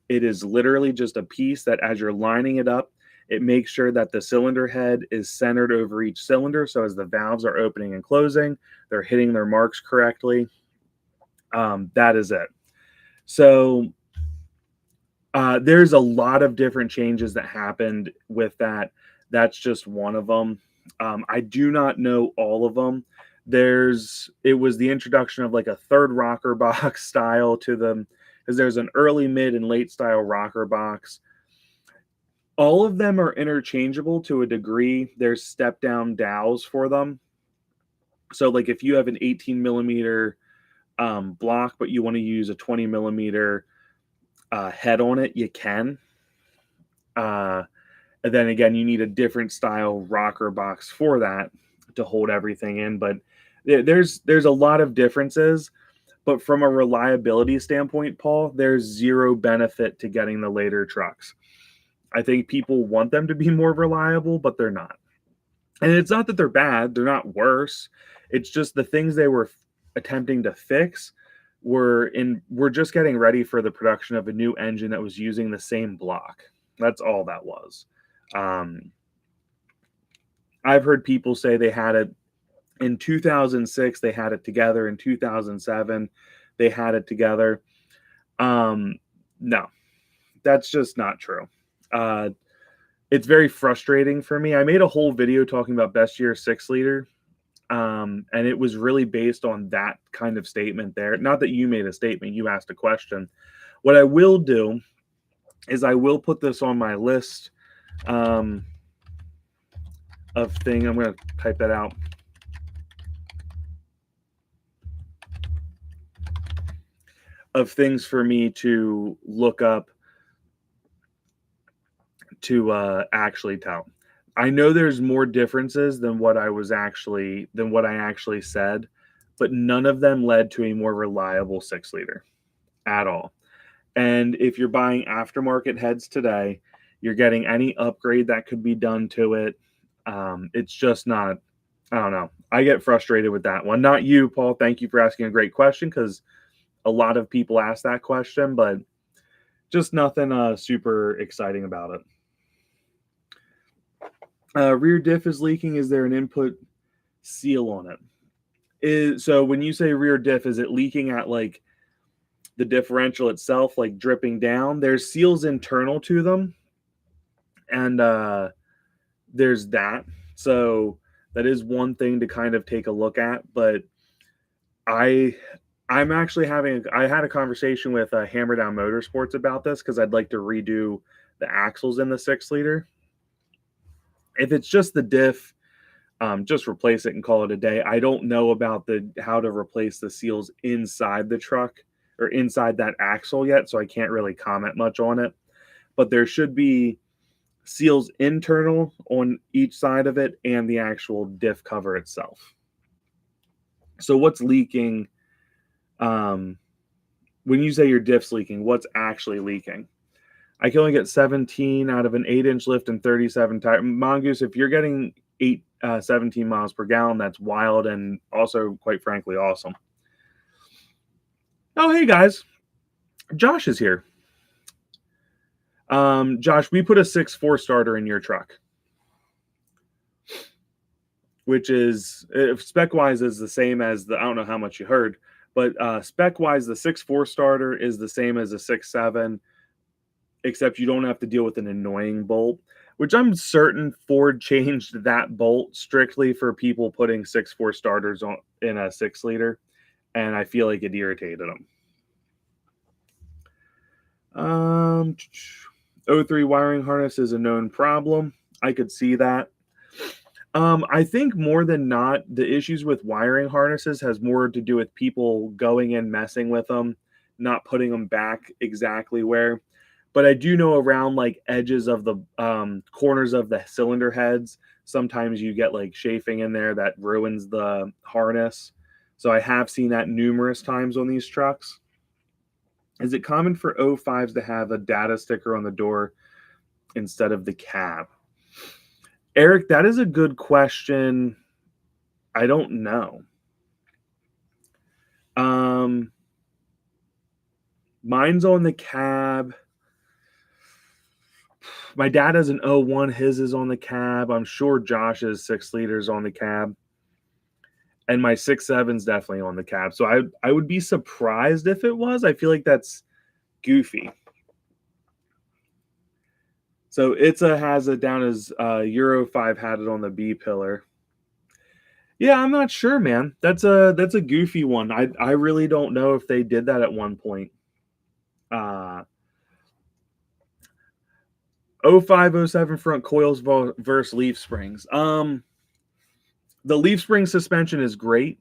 It is literally just a piece that as you're lining it up, it makes sure that the cylinder head is centered over each cylinder. So as the valves are opening and closing, they're hitting their marks correctly. That is it. So there's a lot of different changes that happened with that. That's just one of them. I do not know all of them. It was the introduction of like a third rocker box style to them, because there's an early, mid, and late style rocker box. All of them are interchangeable to a degree. There's step down dowels for them. So like if you have an 18 millimeter block, but you want to use a 20 millimeter head on it, you can. And then again, you need a different style rocker box for that to hold everything in. But there's a lot of differences. But from a reliability standpoint, Paul, there's zero benefit to getting the later trucks. I think people want them to be more reliable, but they're not. And it's not that they're bad. They're not worse. It's just the things they were attempting to fix were just getting ready for the production of a new engine that was using the same block. That's all that was. I've heard people say they had it in 2006. They had it together in 2007. They had it together. No, that's just not true. It's very frustrating for me. I made a whole video talking about best year 6-liter. And it was really based on that kind of statement there. Not that you made a statement, you asked a question. What I will do is I will put this on my list of things. I'm going to type that out. Of things for me to look up to actually tell. I know there's more differences than what I actually said, but none of them led to a more reliable 6-liter at all. And if you're buying aftermarket heads today, you're getting any upgrade that could be done to it. It's just not, I don't know. I get frustrated with that one. Not you, Paul. Thank you for asking a great question, because a lot of people ask that question, but just nothing super exciting about it. Rear diff is leaking. Is there an input seal on it? So when you say rear diff, is it leaking at like the differential itself, like dripping down? There's seals internal to them, and there's that. So that is one thing to kind of take a look at. But I'm actually I had a conversation with Hammer Down Motorsports about this, because I'd like to redo the axles in the 6-liter. If it's just the diff, just replace it and call it a day. I don't know about how to replace the seals inside the truck or inside that axle yet, so I can't really comment much on it. But there should be seals internal on each side of it and the actual diff cover itself. So what's leaking? When you say your diff's leaking, what's actually leaking? I can only get 17 out of an 8-inch lift and 37 tire. Mongoose, if you're getting 17 miles per gallon, that's wild, and also, quite frankly, awesome. Oh, hey guys, Josh is here. Josh, we put a 6.4 starter in your truck, which is, spec wise, is the same as I don't know how much you heard, but spec wise, the 6.4 starter is the same as a 6.7, except you don't have to deal with an annoying bolt, which I'm certain Ford changed that bolt strictly for people putting 6.4 starters in a 6-liter, and I feel like it irritated them. 03 wiring harness is a known problem. I could see that. I think more than not, the issues with wiring harnesses has more to do with people going in, messing with them, not putting them back exactly where. But I do know around like edges of the corners of the cylinder heads, sometimes you get like chafing in there that ruins the harness. So I have seen that numerous times on these trucks. Is it common for 05s to have a data sticker on the door instead of the cab? Eric, that is a good question. I don't know. Mine's on the cab. My dad has an 01. His is on the cab. I'm sure Josh's 6-liter's on the cab. And my 6.7's definitely on the cab. So I would be surprised if it was. I feel like that's goofy. So Itza has it down as Euro 5 had it on the B pillar. Yeah, I'm not sure, man. That's a goofy one. I really don't know if they did that at one point. 05, 07 front coils versus leaf springs. The leaf spring suspension is great.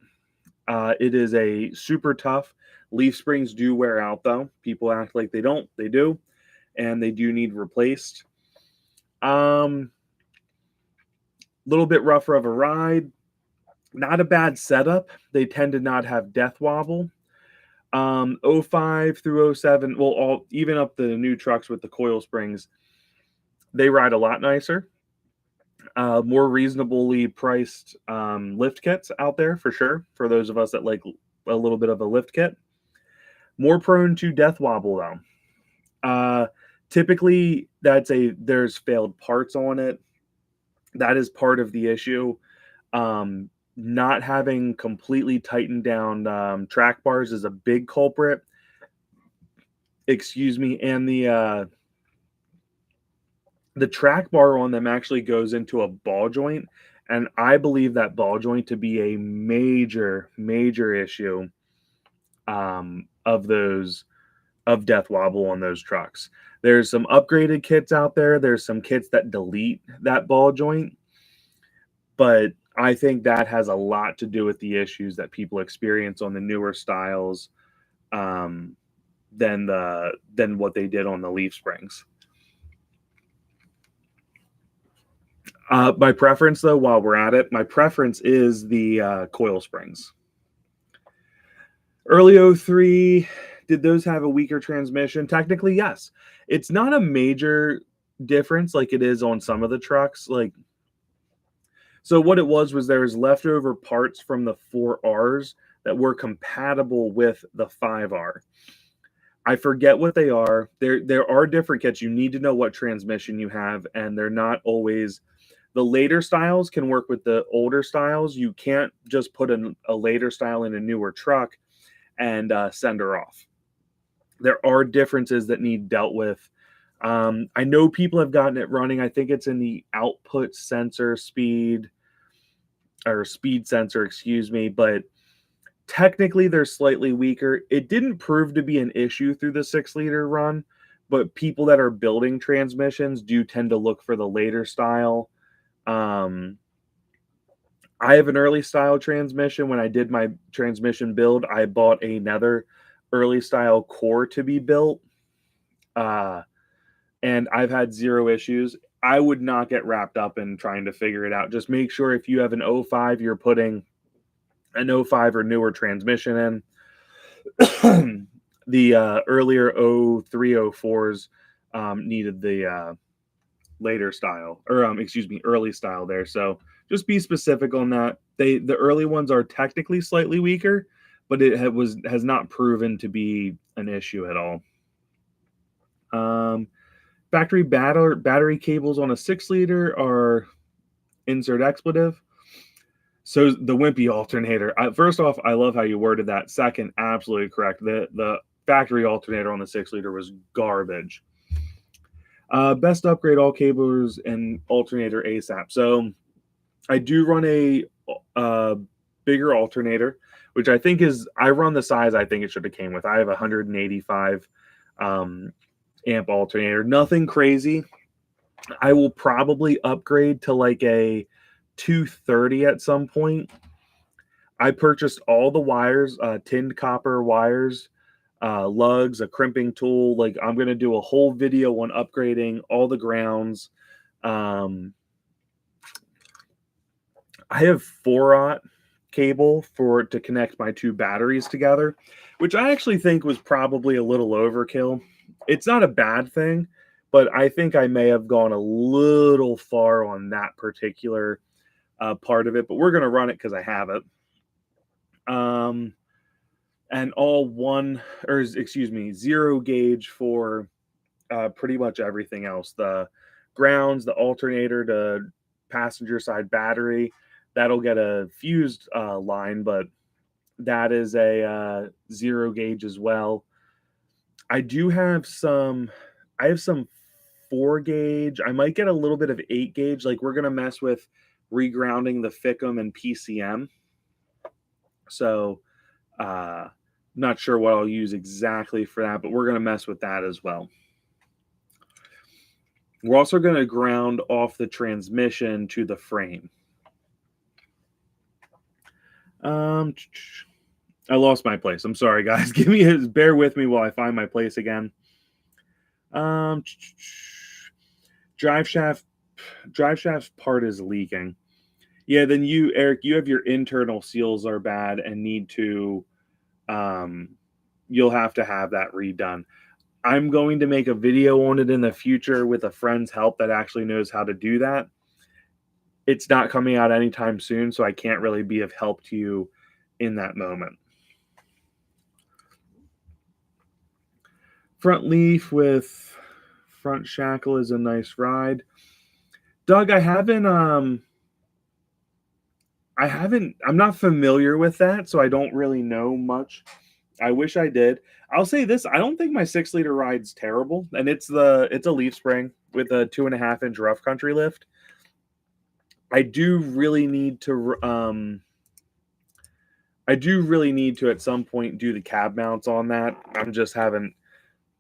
It is a super tough. Leaf springs do wear out, though. People act like they don't. They do, and they do need replaced. Little bit rougher of a ride. Not a bad setup. They tend to not have death wobble. 05 through 07, well, even up the new trucks with the coil springs, they ride a lot nicer. More reasonably priced lift kits out there for sure, for those of us that like a little bit of a lift kit. More prone to death wobble though. Typically, there's failed parts on it. That is part of the issue. Not having completely tightened down track bars is a big culprit. Excuse me, and the track bar on them actually goes into a ball joint, and I believe that ball joint to be a major issue of death wobble on those trucks. There's some upgraded kits out there. There's some kits that delete that ball joint, but I think that has a lot to do with the issues that people experience on the newer styles than what they did on the leaf springs. My preference, though, while we're at it, my preference is the coil springs. Early '03, did those have a weaker transmission? Technically, yes. It's not a major difference like it is on some of the trucks. Like, so what it was there was leftover parts from the 4Rs that were compatible with the 5R. I forget what they are. There are different kits. You need to know what transmission you have, and they're not always the later styles can work with the older styles. You can't just put a later style in a newer truck and send her off. There are differences that need dealt with. I know people have gotten it running. I think it's in the output sensor speed or speed sensor, excuse me, but technically they're slightly weaker. It didn't prove to be an issue through the 6-liter run, but people that are building transmissions do tend to look for the later style. I have an early style transmission. When I did my transmission build, I bought another early style core to be built. And I've had zero issues. I would not get wrapped up in trying to figure it out. Just make sure if you have an 05, you're putting an 05 or newer transmission in. The earlier 03, 04s needed the later style, or excuse me, early style there. So just be specific on that. The early ones are technically slightly weaker, but it has not proven to be an issue at all. Factory battery cables on a 6-liter are insert expletive. So the wimpy alternator. First off, I love how you worded that. Second, absolutely correct. The factory alternator on the 6-liter was garbage. Best upgrade all cables and alternator ASAP. So I do run a bigger alternator, which I think I run the size I think it should have came with. I have 185 amp alternator. Nothing crazy. I will probably upgrade to like a 230 at some point. I purchased all the wires, tinned copper wires, lugs, a crimping tool. Like, I'm going to do a whole video on upgrading all the grounds. I have 4-aught cable to connect my two batteries together, which I actually think was probably a little overkill. It's not a bad thing, but I think I may have gone a little far on that particular part of it, but we're going to run it because I have it. And all 0 gauge for pretty much everything else. The grounds, the alternator, the passenger side battery, that'll get a fused line, but that is a 0 gauge as well. I have some 4 gauge. I might get a little bit of 8 gauge. Like, we're going to mess with regrounding the FICM and PCM. So, not sure what I'll use exactly for that, but we're going to mess with that as well. We're also going to ground off the transmission to the frame. I lost my place. I'm sorry, guys. Bear with me while I find my place again. Drive shaft part is leaking. Yeah, then Eric, you have your internal seals are bad and need to, you'll have to have that redone. I'm going to make a video on it in the future with a friend's help that actually knows how to do that. It's not coming out anytime soon, so I can't really be of help to you in that moment. Front leaf with front shackle is a nice ride. Doug, I'm not familiar with that, so I don't really know much. I wish I did. I'll say this, I don't think my 6-liter ride's terrible, and it's a leaf spring with a 2.5-inch rough country lift. I do really need to at some point do the cab mounts on that. I'm just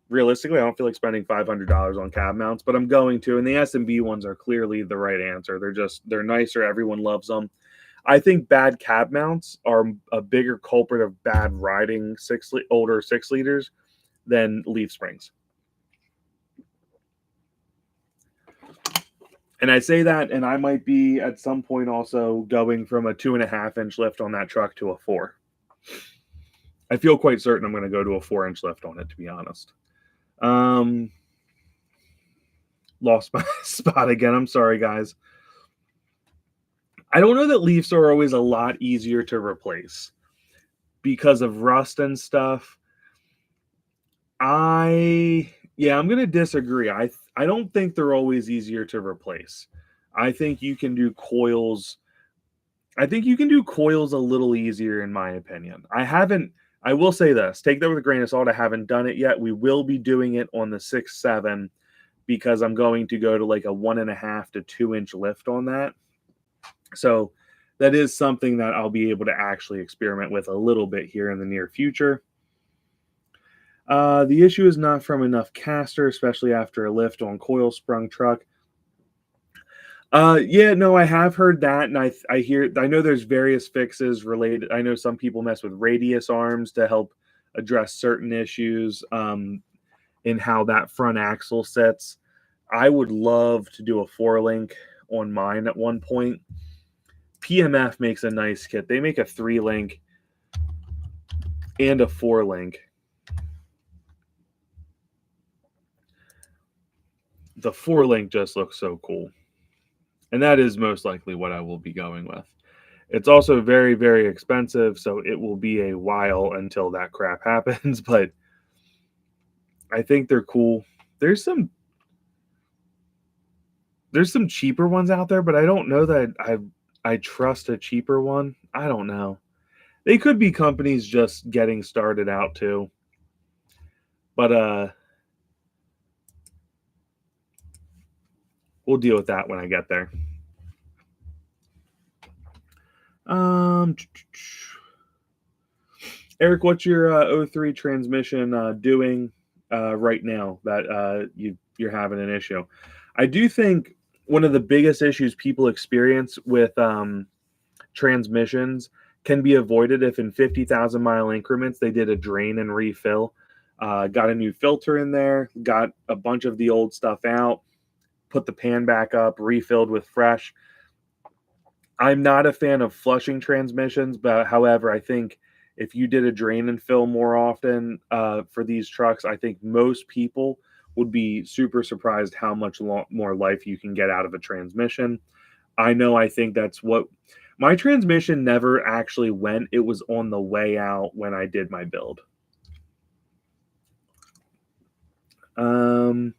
realistically, I don't feel like spending $500 on cab mounts, but I'm going to, and the S&B ones are clearly the right answer. They're nicer. Everyone loves them. I think bad cab mounts are a bigger culprit of bad riding older 6-liters than leaf springs. And I say that, and I might be at some point also going from a 2.5-inch lift on that truck to a 4. I feel quite certain I'm going to go to a 4-inch lift on it, to be honest. Lost my spot again. I'm sorry, guys. I don't know that leafs are always a lot easier to replace because of rust and stuff. I'm going to disagree. I don't think they're always easier to replace. I think you can do coils. I think you can do coils a little easier, in my opinion. I will say this, take that with a grain of salt. I haven't done it yet. We will be doing it on the 6.7 because I'm going to go to like a 1.5 to 2-inch lift on that. So that is something that I'll be able to actually experiment with a little bit here in the near future. The issue is not from enough caster, especially after a lift on coil sprung truck. Yeah, no, I have heard that, and I know there's various fixes related. I know some people mess with radius arms to help address certain issues in how that front axle sits. I would love to do a 4-link on mine at one point. PMF makes a nice kit. They make a 3-link and a 4-link. The 4-link just looks so cool. And that is most likely what I will be going with. It's also very, very expensive, so it will be a while until that crap happens, but I think they're cool. There's some cheaper ones out there, but I don't know that I trust a cheaper one. I don't know. They could be companies just getting started out too. But we'll deal with that when I get there. Eric, what's your 03 transmission doing right now that you're having an issue? I do think one of the biggest issues people experience with transmissions can be avoided if in 50,000 mile increments they did a drain and refill. Got a new filter in there, got a bunch of the old stuff out, put the pan back up, refilled with fresh. I'm not a fan of flushing transmissions, but however, I think if you did a drain and fill more often for these trucks, I think most people would be super surprised how much more life you can get out of a transmission. I think that's what my transmission never actually went. It was on the way out when I did my build. I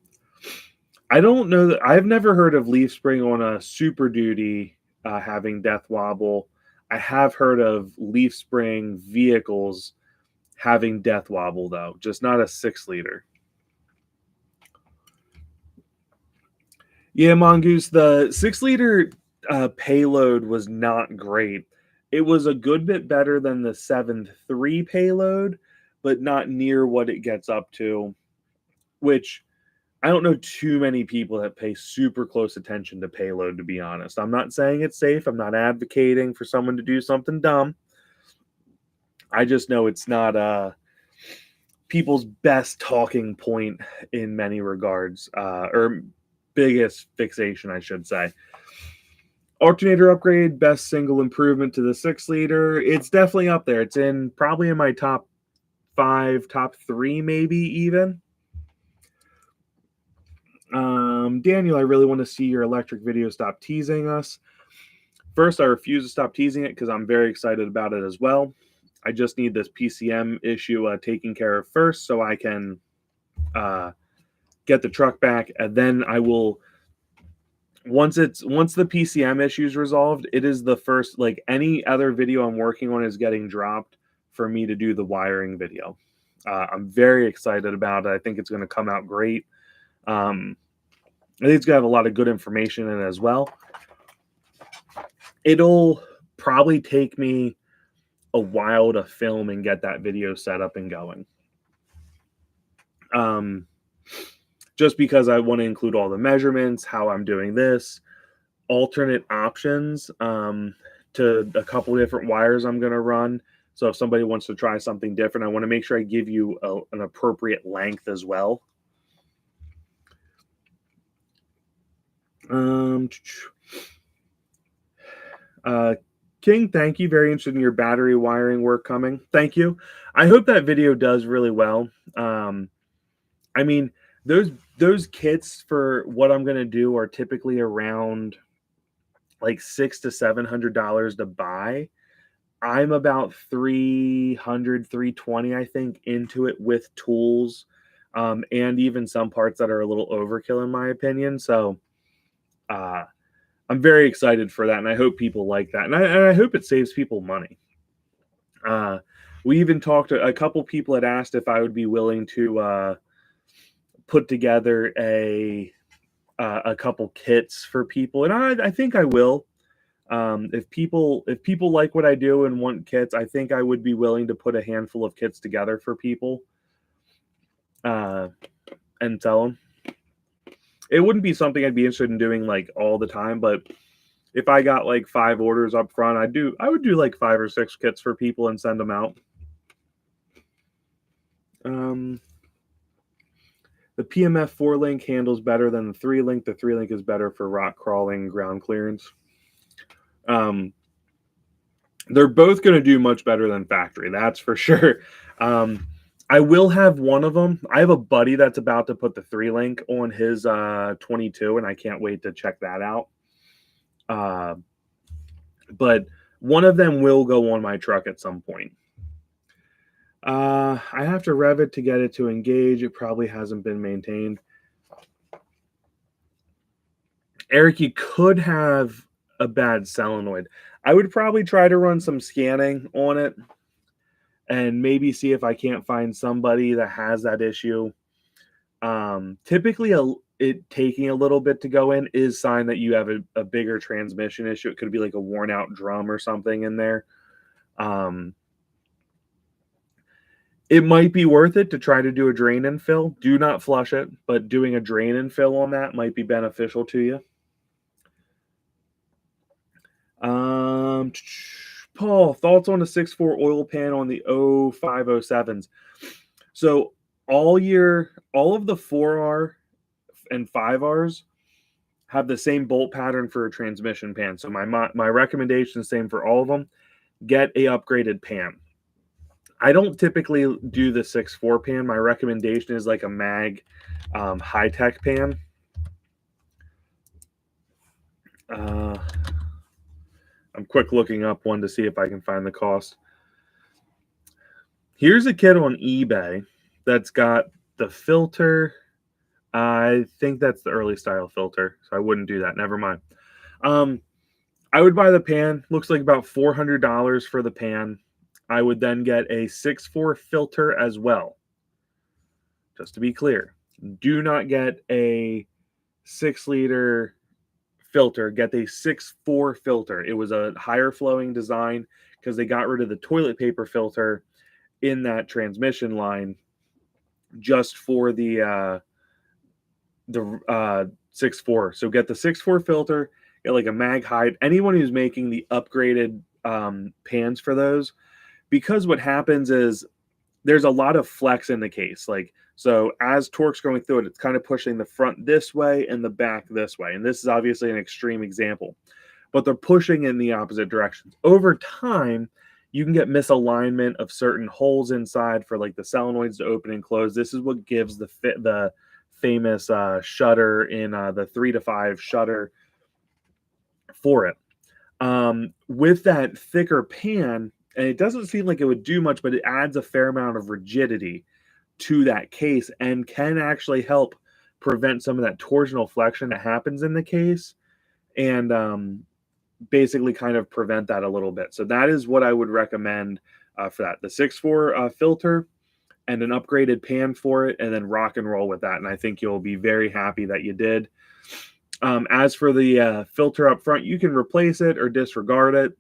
don't know that I've never heard of leaf spring on a Super Duty having death wobble. I have heard of leaf spring vehicles having death wobble though, just not a 6-liter. Yeah, Mongoose, the 6-liter payload was not great. It was a good bit better than the 7.3 payload, but not near what it gets up to, which I don't know too many people that pay super close attention to payload, to be honest. I'm not saying it's safe. I'm not advocating for someone to do something dumb. I just know it's not people's best talking point in many regards, or biggest fixation, I should say. Alternator upgrade, best single improvement to the 6-liter. It's definitely up there. It's probably in my top 5, top 3, maybe even. Daniel, I really want to see your electric video. Stop teasing us. First, I refuse to stop teasing it because I'm very excited about it as well. I just need this PCM issue taken care of first so I can get the truck back, and then I will. Once the PCM issue is resolved, it is the first, like any other video I'm working on is getting dropped for me to do the wiring video. I'm very excited about it. I think it's going to come out great. I think it's going to have a lot of good information in it as well. It'll probably take me a while to film and get that video set up and going. Just because I want to include all the measurements, how I'm doing this, alternate options to a couple different wires I'm going to run. So if somebody wants to try something different, I want to make sure I give you an appropriate length as well. Um, King, thank you. Very interested in your battery wiring work coming. Thank you. I hope that video does really well. I mean, those those kits for what I'm gonna do are typically around like $600 to $700 to buy. I'm about 300, 320, I think, into it with tools, and even some parts that are a little overkill in my opinion. So uh, I'm very excited for that, and I hope people like that, and I hope it saves people money. Uh, we even talked. A couple people had asked if I would be willing to put together a couple kits for people, and I think I will. If people like what I do and want kits, I think I would be willing to put a handful of kits together for people uh, and sell them. It wouldn't be something I'd be interested in doing like all the time, but if I got like 5 orders up front, I would do like 5 or 6 kits for people and send them out. Um, the PMF 4 link handles better than the 3 link. The 3 link is better for rock crawling, ground clearance. Um, they're both going to do much better than factory, that's for sure. I will have one of them. I have a buddy that's about to put the 3 link on his 22, and I can't wait to check that out. But one of them will go on my truck at some point. I have to rev it to get it to engage. It probably hasn't been maintained. Eric, you could have a bad solenoid. I would probably try to run some scanning on it and maybe see if I can't find somebody that has that issue. Typically, it taking a little bit to go in is sign that you have a bigger transmission issue. It could be like a worn out drum or something in there. It might be worth it to try to do a drain and fill. Do not flush it, but doing a drain and fill on that might be beneficial to you. Paul, thoughts on the 6.4 oil pan on the 0507s? So all of the 4R and 5Rs have the same bolt pattern for a transmission pan. So my recommendation is same for all of them. Get a upgraded pan. I don't typically do the 6.4 pan. My recommendation is like a mag high-tech pan. I'm quick looking up one to see if I can find the cost. Here's a kit on eBay that's got the filter. I think that's the early style filter, so I wouldn't do that. Never mind. I would buy the pan. Looks like about $400 for the pan. I would then get a 6.4 filter as well. Just to be clear, do not get a 6-liter filter. Get a 6.4 filter. It was a higher flowing design because they got rid of the toilet paper filter in that transmission line just for the 6.4. So get the 6.4 filter, get like a mag height. Anyone who's making the upgraded pans for those, because what happens is there's a lot of flex in the case. Like, so as torque's going through it, it's kind of pushing the front this way and the back this way. And this is obviously an extreme example, but they're pushing in the opposite directions. Over time, you can get misalignment of certain holes inside for like the solenoids to open and close. This is what gives the famous shutter in the 3 to 5 shutter for it. With that thicker pan, and it doesn't seem like it would do much, but it adds a fair amount of rigidity to that case and can actually help prevent some of that torsional flexion that happens in the case and basically kind of prevent that a little bit. So that is what I would recommend for that. The 6.4 filter and an upgraded pan for it, and then rock and roll with that. And I think you'll be very happy that you did. As for the filter up front, you can replace it or disregard it.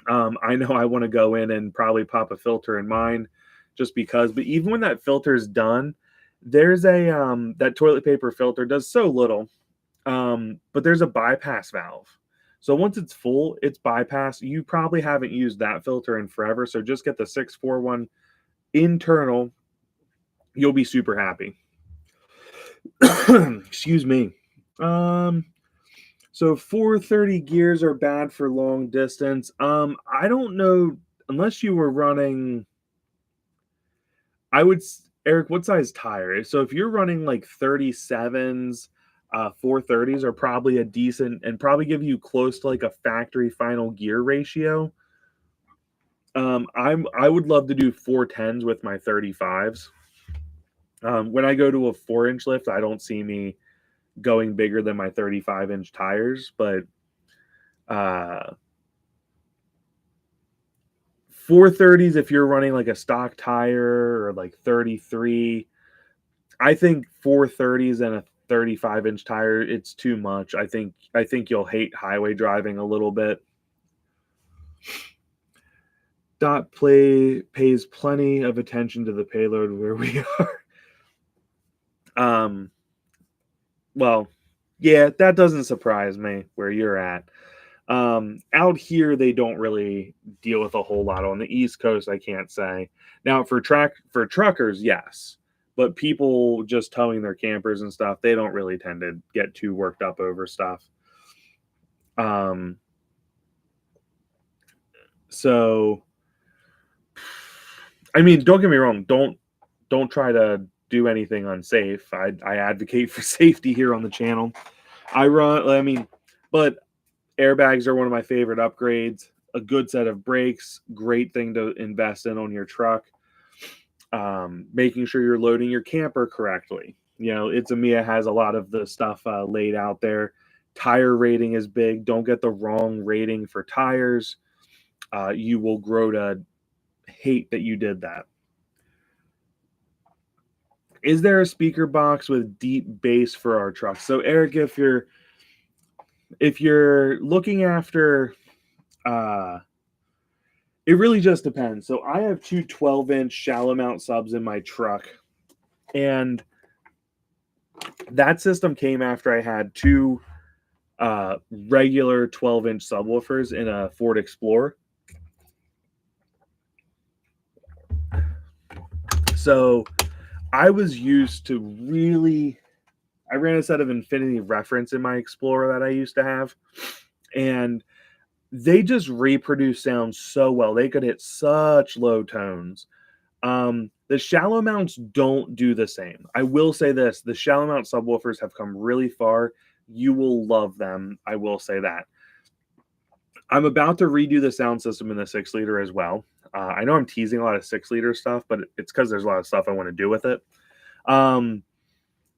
I know I want to go in and probably pop a filter in mine just because, but even when that filter is done, there's that toilet paper filter does so little, but there's a bypass valve. So once it's full, it's bypassed. You probably haven't used that filter in forever, so just get the 6.4 one internal. You'll be super happy. Excuse me. So 430 gears are bad for long distance. I don't know unless you were running. Eric, what size tire? So if you're running like 37s, 430s are probably a decent and probably give you close to like a factory final gear ratio. I would love to do 410s with my 35s. When I go to a 4-inch lift, I don't see me going bigger than my 35-inch tires, but uh 430s if you're running like a stock tire or like 33. I think 430s and a 35-inch tire, it's too much. I think you'll hate highway driving a little bit. Dot play pays plenty of attention to the payload where we are. Well, yeah, that doesn't surprise me where you're at. Out here, they don't really deal with a whole lot. On the East Coast, I can't say. Now, for truckers, yes, but people just towing their campers and stuff, they don't really tend to get too worked up over stuff. So, I mean, don't get me wrong. Don't try to do anything unsafe. I advocate for safety here on the channel. But airbags are one of my favorite upgrades. A good set of brakes, great thing to invest in on your truck. Making sure you're loading your camper correctly. You know, Itamiya has a lot of the stuff laid out there. Tire rating is big. Don't get the wrong rating for tires. You will grow to hate that you did that. Is there a speaker box with deep bass for our truck? So Eric, if you're looking after it really just depends. So I have two 12-inch shallow mount subs in my truck, and that system came after I had two regular 12-inch subwoofers in a Ford Explorer. So I was used to I ran a set of Infinity Reference in my Explorer that I used to have, and they just reproduce sound so well. They could hit such low tones. The shallow mounts don't do the same. I will say this, the shallow mount subwoofers have come really far. You will love them. I will say that. I'm about to redo the sound system in the 6-liter as well. I know I'm teasing a lot of 6-liter stuff, but it's because there's a lot of stuff I want to do with it. And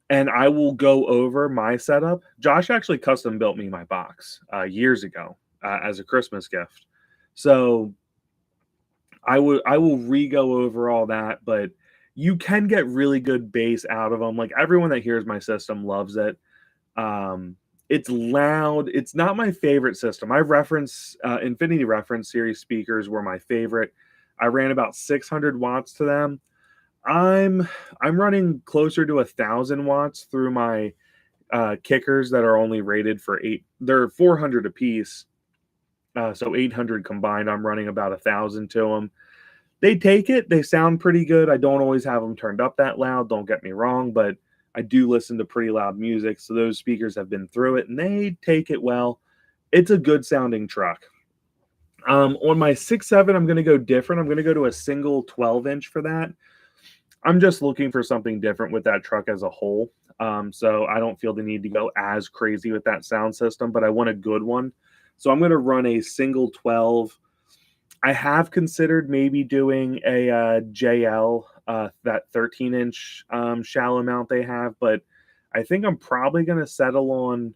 I will go over my setup. Josh actually custom built me my box years ago as a Christmas gift. So I will re-go over all that, but you can get really good bass out of them. Like everyone that hears my system loves it. It's loud. It's not my favorite system. I reference Infinity Reference series speakers were my favorite. I ran about 600 watts to them. I'm running closer to 1,000 watts through my kickers that are only rated for 8. They're 400 a piece, so 800 combined. I'm running about 1,000 to them. They take it. They sound pretty good. I don't always have them turned up that loud. Don't get me wrong, but I do listen to pretty loud music, so those speakers have been through it, and they take it well. It's a good sounding truck. On my 6.7, I'm going to go different. I'm going to go to a single 12-inch for that. I'm just looking for something different with that truck as a whole. So I don't feel the need to go as crazy with that sound system, but I want a good one. So I'm going to run a single 12. I have considered maybe doing a JL, that 13-inch shallow mount they have, but I think I'm probably going to settle on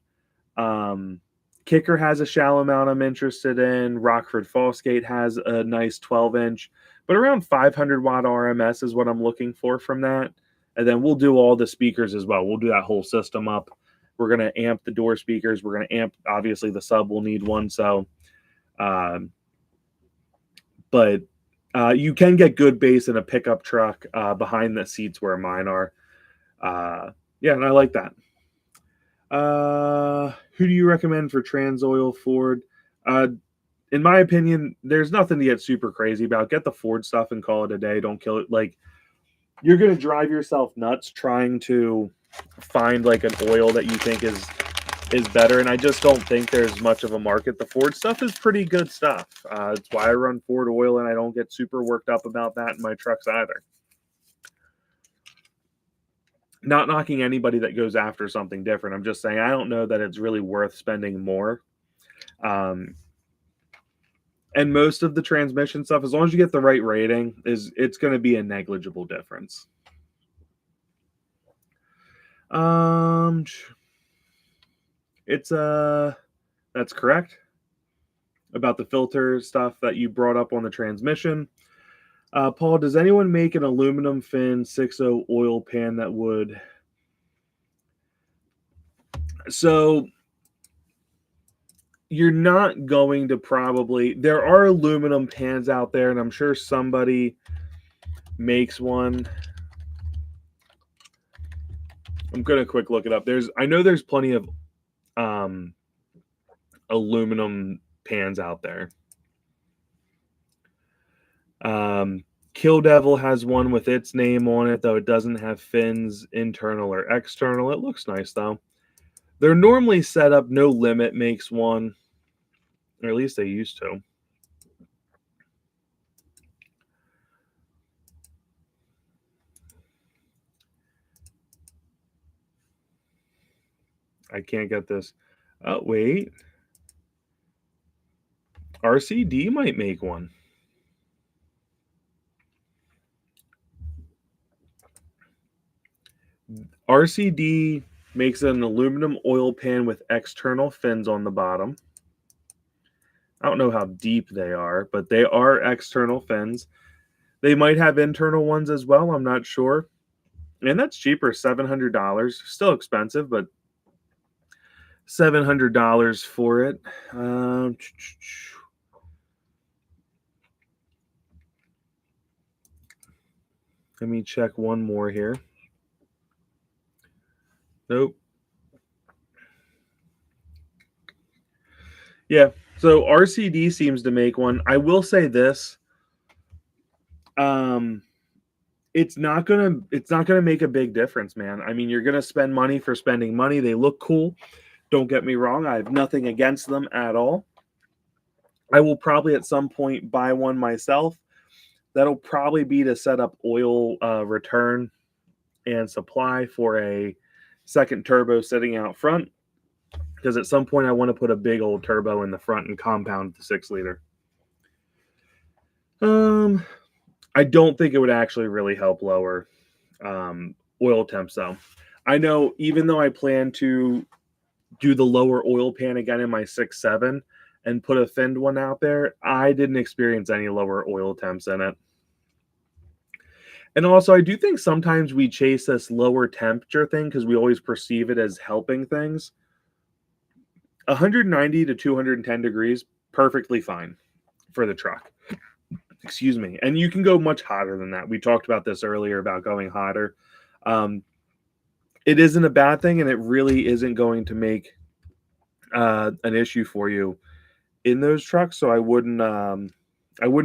Kicker has a shallow mount I'm interested in. Rockford Fallskate has a nice 12-inch, but around 500 watt RMS is what I'm looking for from that. And then we'll do all the speakers as well. We'll do that whole system up. We're going to amp the door speakers. We're going to amp, obviously the sub will need one. So, but you can get good bass in a pickup truck behind the seats where mine are. Yeah, and I like that. Who do you recommend for Transoil Ford? In my opinion, there's nothing to get super crazy about. Get the Ford stuff and call it a day. Don't kill it. Like, you're going to drive yourself nuts trying to find like an oil that you think is is better, and I just don't think there's much of a market. The Ford stuff is pretty good stuff. It's why I run Ford oil, and I don't get super worked up about that in my trucks either. Not knocking anybody that goes after something different. I'm just saying I don't know that it's really worth spending more. And most of the transmission stuff, as long as you get the right rating, it's going to be a negligible difference. It's that's correct about the filter stuff that you brought up on the transmission. Paul, does anyone make an aluminum fin 6.0 oil pan that would? So you're not going to probably. There are aluminum pans out there, and I'm sure somebody makes one. I'm gonna quick look it up. I know there's plenty of aluminum pans out there. Kill Devil has one with its name on it, though it doesn't have fins, internal or external. It looks nice, though. They're normally set up. No Limit makes one, or at least they used to. I can't get this. Oh, wait. RCD might make one. RCD makes an aluminum oil pan with external fins on the bottom. I don't know how deep they are, but they are external fins. They might have internal ones as well. I'm not sure. And that's cheaper, $700. Still expensive, but $700 for it. Let me check one more here. Nope. Yeah, so RCD seems to make one. I will say this. It's not gonna make a big difference, man. I mean, you're gonna spend money for spending money. They look cool. Don't get me wrong. I have nothing against them at all. I will probably at some point buy one myself. That'll probably be to set up oil return and supply for a second turbo sitting out front. Because at some point I want to put a big old turbo in the front and compound the 6-liter. I don't think it would actually really help lower oil temps, though. I know even though I plan to do the lower oil pan again in my 6.7 and put a finned one out there, I didn't experience any lower oil temps in it. And also, I do think sometimes we chase this lower temperature thing because we always perceive it as helping things. 190 to 210 degrees, perfectly fine for the truck. Excuse me. And you can go much hotter than that. We talked about this earlier about going hotter. It isn't a bad thing, and it really isn't going to make an issue for you in those trucks. So I wouldn't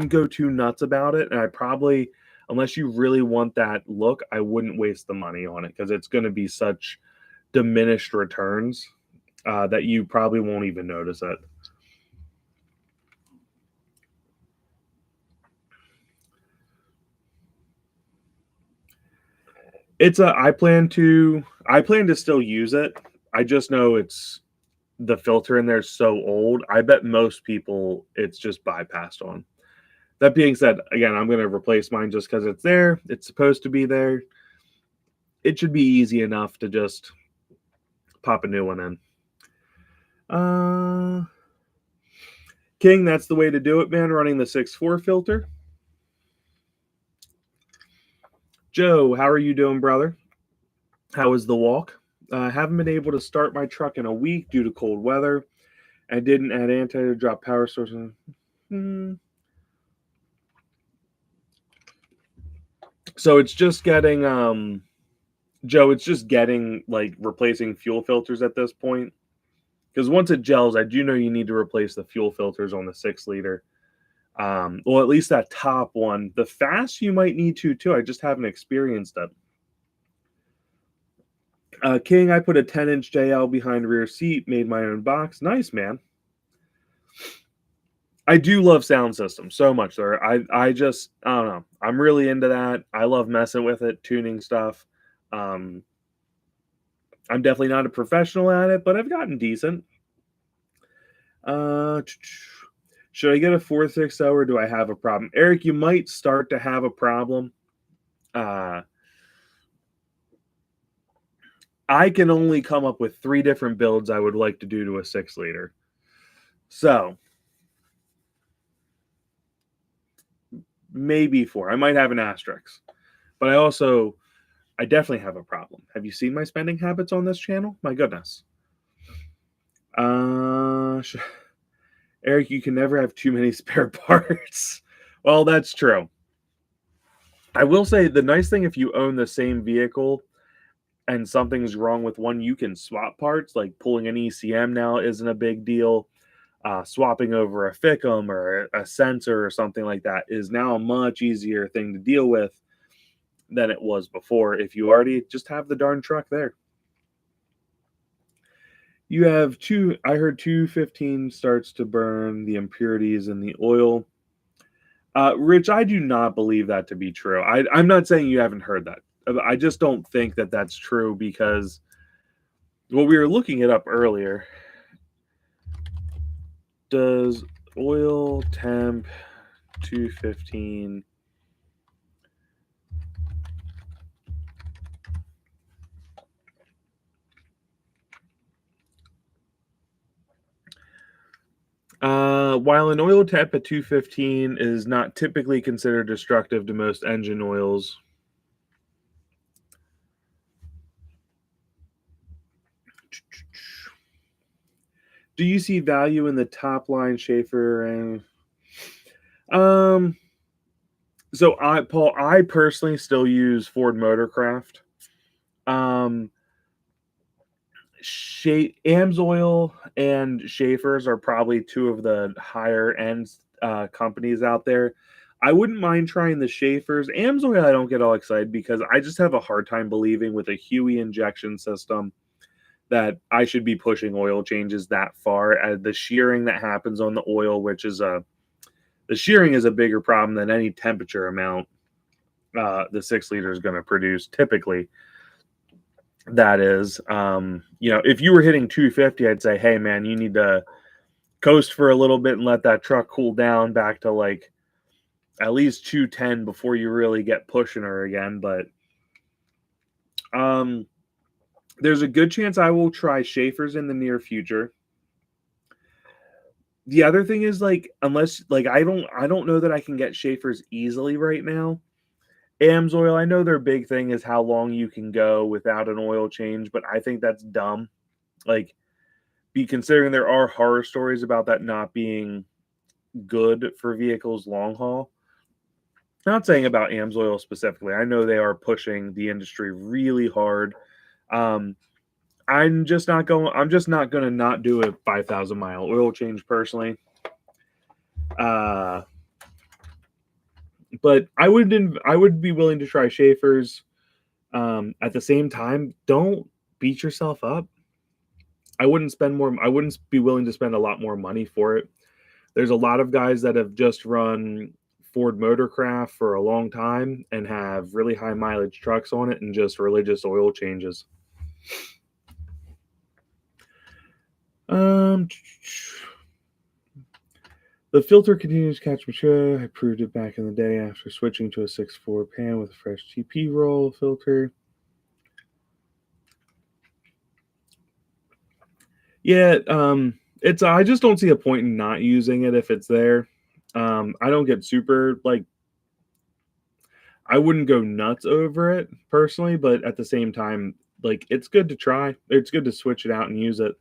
go too nuts about it. And I probably, unless you really want that look, I wouldn't waste the money on it because it's going to be such diminished returns that you probably won't even notice it. I plan to still use it. I just know it's the filter in there is so old. I bet most people it's just bypassed on. That being said, again, I'm going to replace mine just because it's there. It's supposed to be there. It should be easy enough to just pop a new one in. King, that's the way to do it, man, running the 6.4 filter. Joe, how are you doing, brother? How is the walk? I haven't been able to start my truck in a week due to cold weather. I didn't add anti to drop power source. So it's just getting, Joe, it's just getting like replacing fuel filters at this point. Because once it gels, I do know you need to replace the fuel filters on the 6-liter. Well, at least that top one. The fast you might need to too. I just haven't experienced it. King, I put a 10-inch JL behind rear seat, made my own box. Nice, man. I do love sound systems so much, sir. I just, I don't know. I'm really into that. I love messing with it, tuning stuff. Um, I'm definitely not a professional at it, but I've gotten decent. Uh, should I get a 4.60 or do I have a problem? Eric, you might start to have a problem. I can only come up with 3 different builds I would like to do to a 6-liter. So, maybe 4. I might have an asterisk. But I definitely have a problem. Have you seen my spending habits on this channel? My goodness. Uh, Eric, you can never have too many spare parts. Well, that's true. I will say the nice thing if you own the same vehicle and something's wrong with one, you can swap parts. Like pulling an ECM now isn't a big deal. Swapping over a FICM or a sensor or something like that is now a much easier thing to deal with than it was before if you already just have the darn truck there. You have I heard 215 starts to burn the impurities in the oil. Rich, I do not believe that to be true. I'm not saying you haven't heard that. I just don't think that that's true because, well, we were looking it up earlier. Does oil temp 215 while an oil temp at 215 is not typically considered destructive to most engine oils, do you see value in the top line Schaefer and so I personally still use Ford Motorcraft. Amsoil and Schaefer's are probably 2 of the higher end companies out there. I wouldn't mind trying the Schaefer's. Amsoil I don't get all excited because I just have a hard time believing with a Huey injection system that I should be pushing oil changes that far. The shearing that happens on the oil, the shearing is a bigger problem than any temperature amount the 6-liter is going to produce typically. That is, if you were hitting 250, I'd say, hey man, you need to coast for a little bit and let that truck cool down back to like at least 210 before you really get pushing her again. But there's a good chance I will try Schaefer's in the near future. The other thing is unless I don't know that I can get Schaefer's easily right now. Amsoil, I know their big thing is how long you can go without an oil change, but I think that's dumb. Be considering there are horror stories about that not being good for vehicles long haul. Not saying about Amsoil specifically. I know they are pushing the industry really hard. I'm just not going to not do a 5,000 mile oil change personally. But I would be willing to try Schaefer's. At the same time, don't beat yourself up. I wouldn't be willing to spend a lot more money for it. There's a lot of guys that have just run Ford Motorcraft for a long time and have really high mileage trucks on it and just religious oil changes. The filter continues to catch mature. I proved it back in the day after switching to a 6.4 pan with a fresh TP roll filter. Yeah, I just don't see a point in not using it if it's there. I don't get super I wouldn't go nuts over it personally, but at the same time, it's good to try. It's good to switch it out and use it.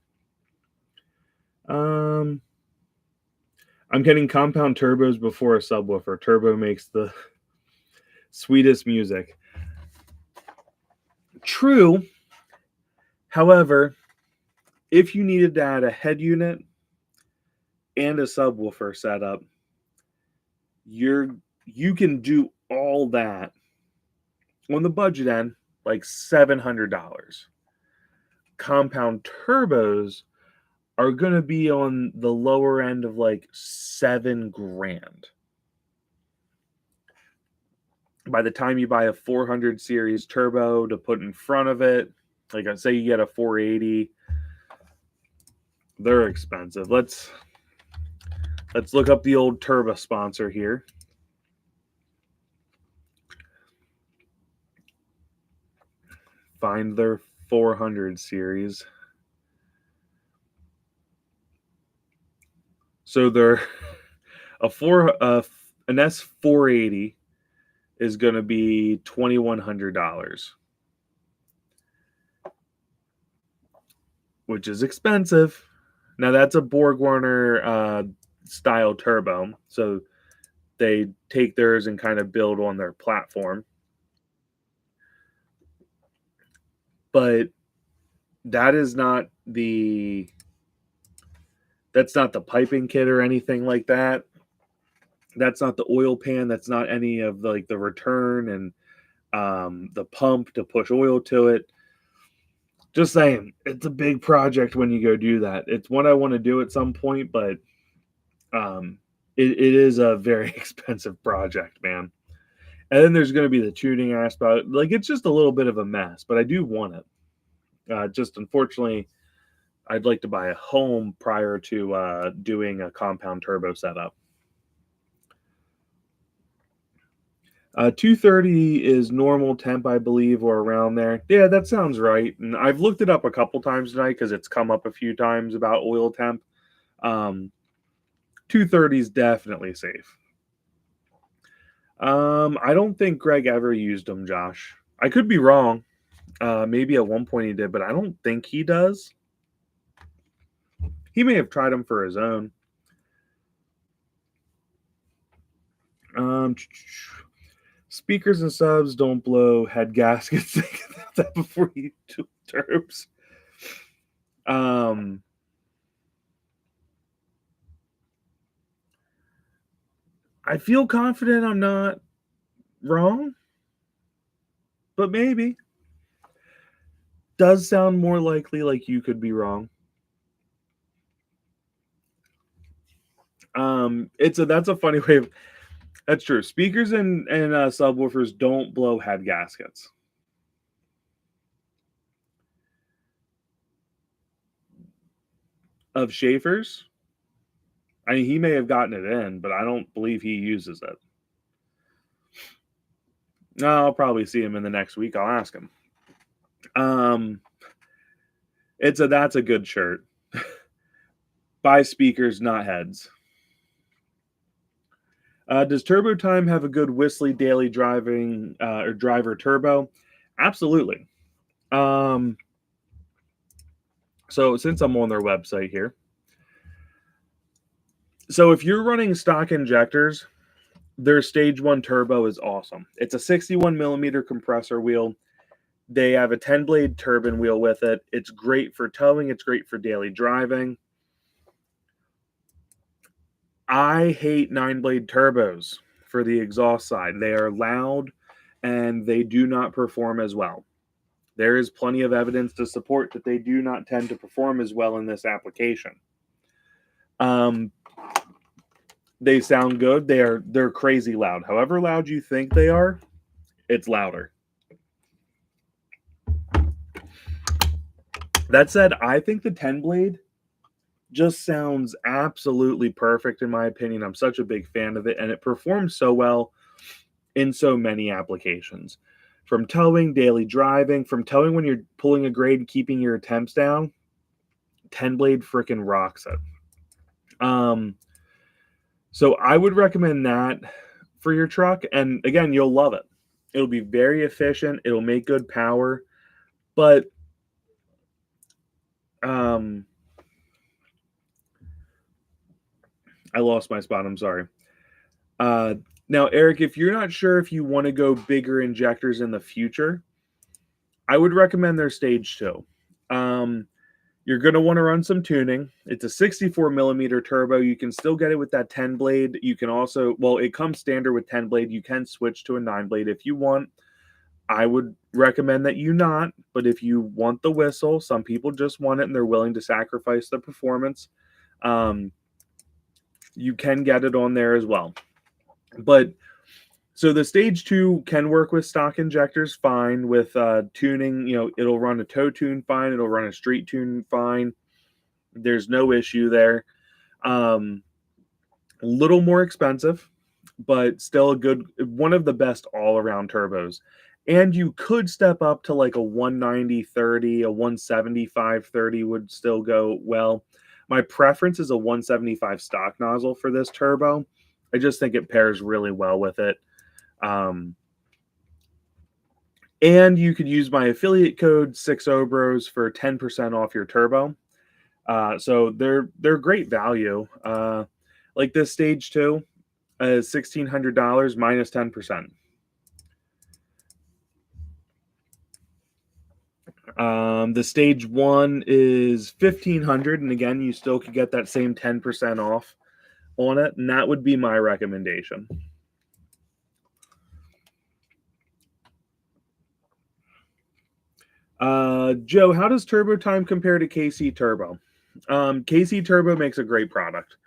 I'm getting compound turbos before a subwoofer. Turbo makes the sweetest music. True. However, if you needed to add a head unit and a subwoofer setup, you can do all that on the budget end, like $700. compound turbos are going to be on the lower end of like $7,000. By the time you buy a 400 series turbo to put in front of it, like I say, you get a 480. They're expensive. Let's look up the old turbo sponsor here. Find their 400 series. So they're an S480 is going to be $2,100, which is expensive. Now that's a BorgWarner style turbo, so they take theirs and kind of build on their platform. But that's not the piping kit or anything like that. That's not the oil pan. That's not any of the return and the pump to push oil to it. Just saying, it's a big project when you go do that. It's what I want to do at some point, but it is a very expensive project, man. And then there's going to be the tuning aspect. Like, it's just a little bit of a mess, but I do want it. Just unfortunately, I'd like to buy a home prior to doing a compound turbo setup. 230 is normal temp, I believe, or around there. Yeah, that sounds right. And I've looked it up a couple times tonight because it's come up a few times about oil temp. 230 is definitely safe. I don't think Greg ever used them, Josh. I could be wrong. Maybe at one point he did, but I don't think he does. He may have tried them for his own. Speakers and subs don't blow head gaskets. Think about that before you do turbs. I feel confident I'm not wrong, but maybe. Does sound more likely like you could be wrong. That's a funny way of. That's true. Speakers and subwoofers don't blow head gaskets. Of Schaefer's, I mean, he may have gotten it in, but I don't believe he uses it. No, I'll probably see him in the next week. I'll ask him. That's a good shirt. Buy speakers, not heads. Does Turbo Time have a good Whistly daily driving or driver turbo? Absolutely. So since I'm on their website here, so if you're running stock injectors, their stage 1 turbo is awesome. It's a 61 millimeter compressor wheel. They have a 10 blade turbine wheel with it. It's great for towing. It's great for daily driving. I hate 9 blade turbos for the exhaust side. They are loud and they do not perform as well. There is plenty of evidence to support that they do not tend to perform as well in this application. They sound good. They're crazy loud. However loud you think they are, it's louder. That said, I think the 10 blade just sounds absolutely perfect in my opinion. I'm such a big fan of it, and it performs so well in so many applications. From towing, daily driving, from towing when you're pulling a grade and keeping your temps down, 10 blade freaking rocks it. So I would recommend that for your truck, and again, you'll love it. It'll be very efficient. It'll make good power, but I lost my spot. I'm sorry. Now, Eric, if you're not sure if you want to go bigger injectors in the future, I would recommend their stage 2. You're going to want to run some tuning. It's a 64 millimeter turbo. You can still get it with that 10 blade. You can also, well, it comes standard with 10 blade. You can switch to a 9 blade if you want. I would recommend that you not, but if you want the whistle, some people just want it and they're willing to sacrifice the performance. Um, you can get it on there as well. But so the stage 2 can work with stock injectors fine with tuning. It'll run a tow tune fine. It'll run a street tune fine. There's no issue there. A little more expensive, but still a good, one of the best all around turbos. And you could step up to like a 190/30, a 175/30 would still go well. My preference is a 175 stock nozzle for this turbo. I just think it pairs really well with it. And you could use my affiliate code 6obros for 10% off your turbo. So they're great value. Like this stage 2 is $1,600 minus 10%. The stage 1 is $1,500, and again, you still could get that same 10% off on it, and that would be my recommendation. Joe, how does Turbo Time compare to KC Turbo? KC Turbo makes a great product.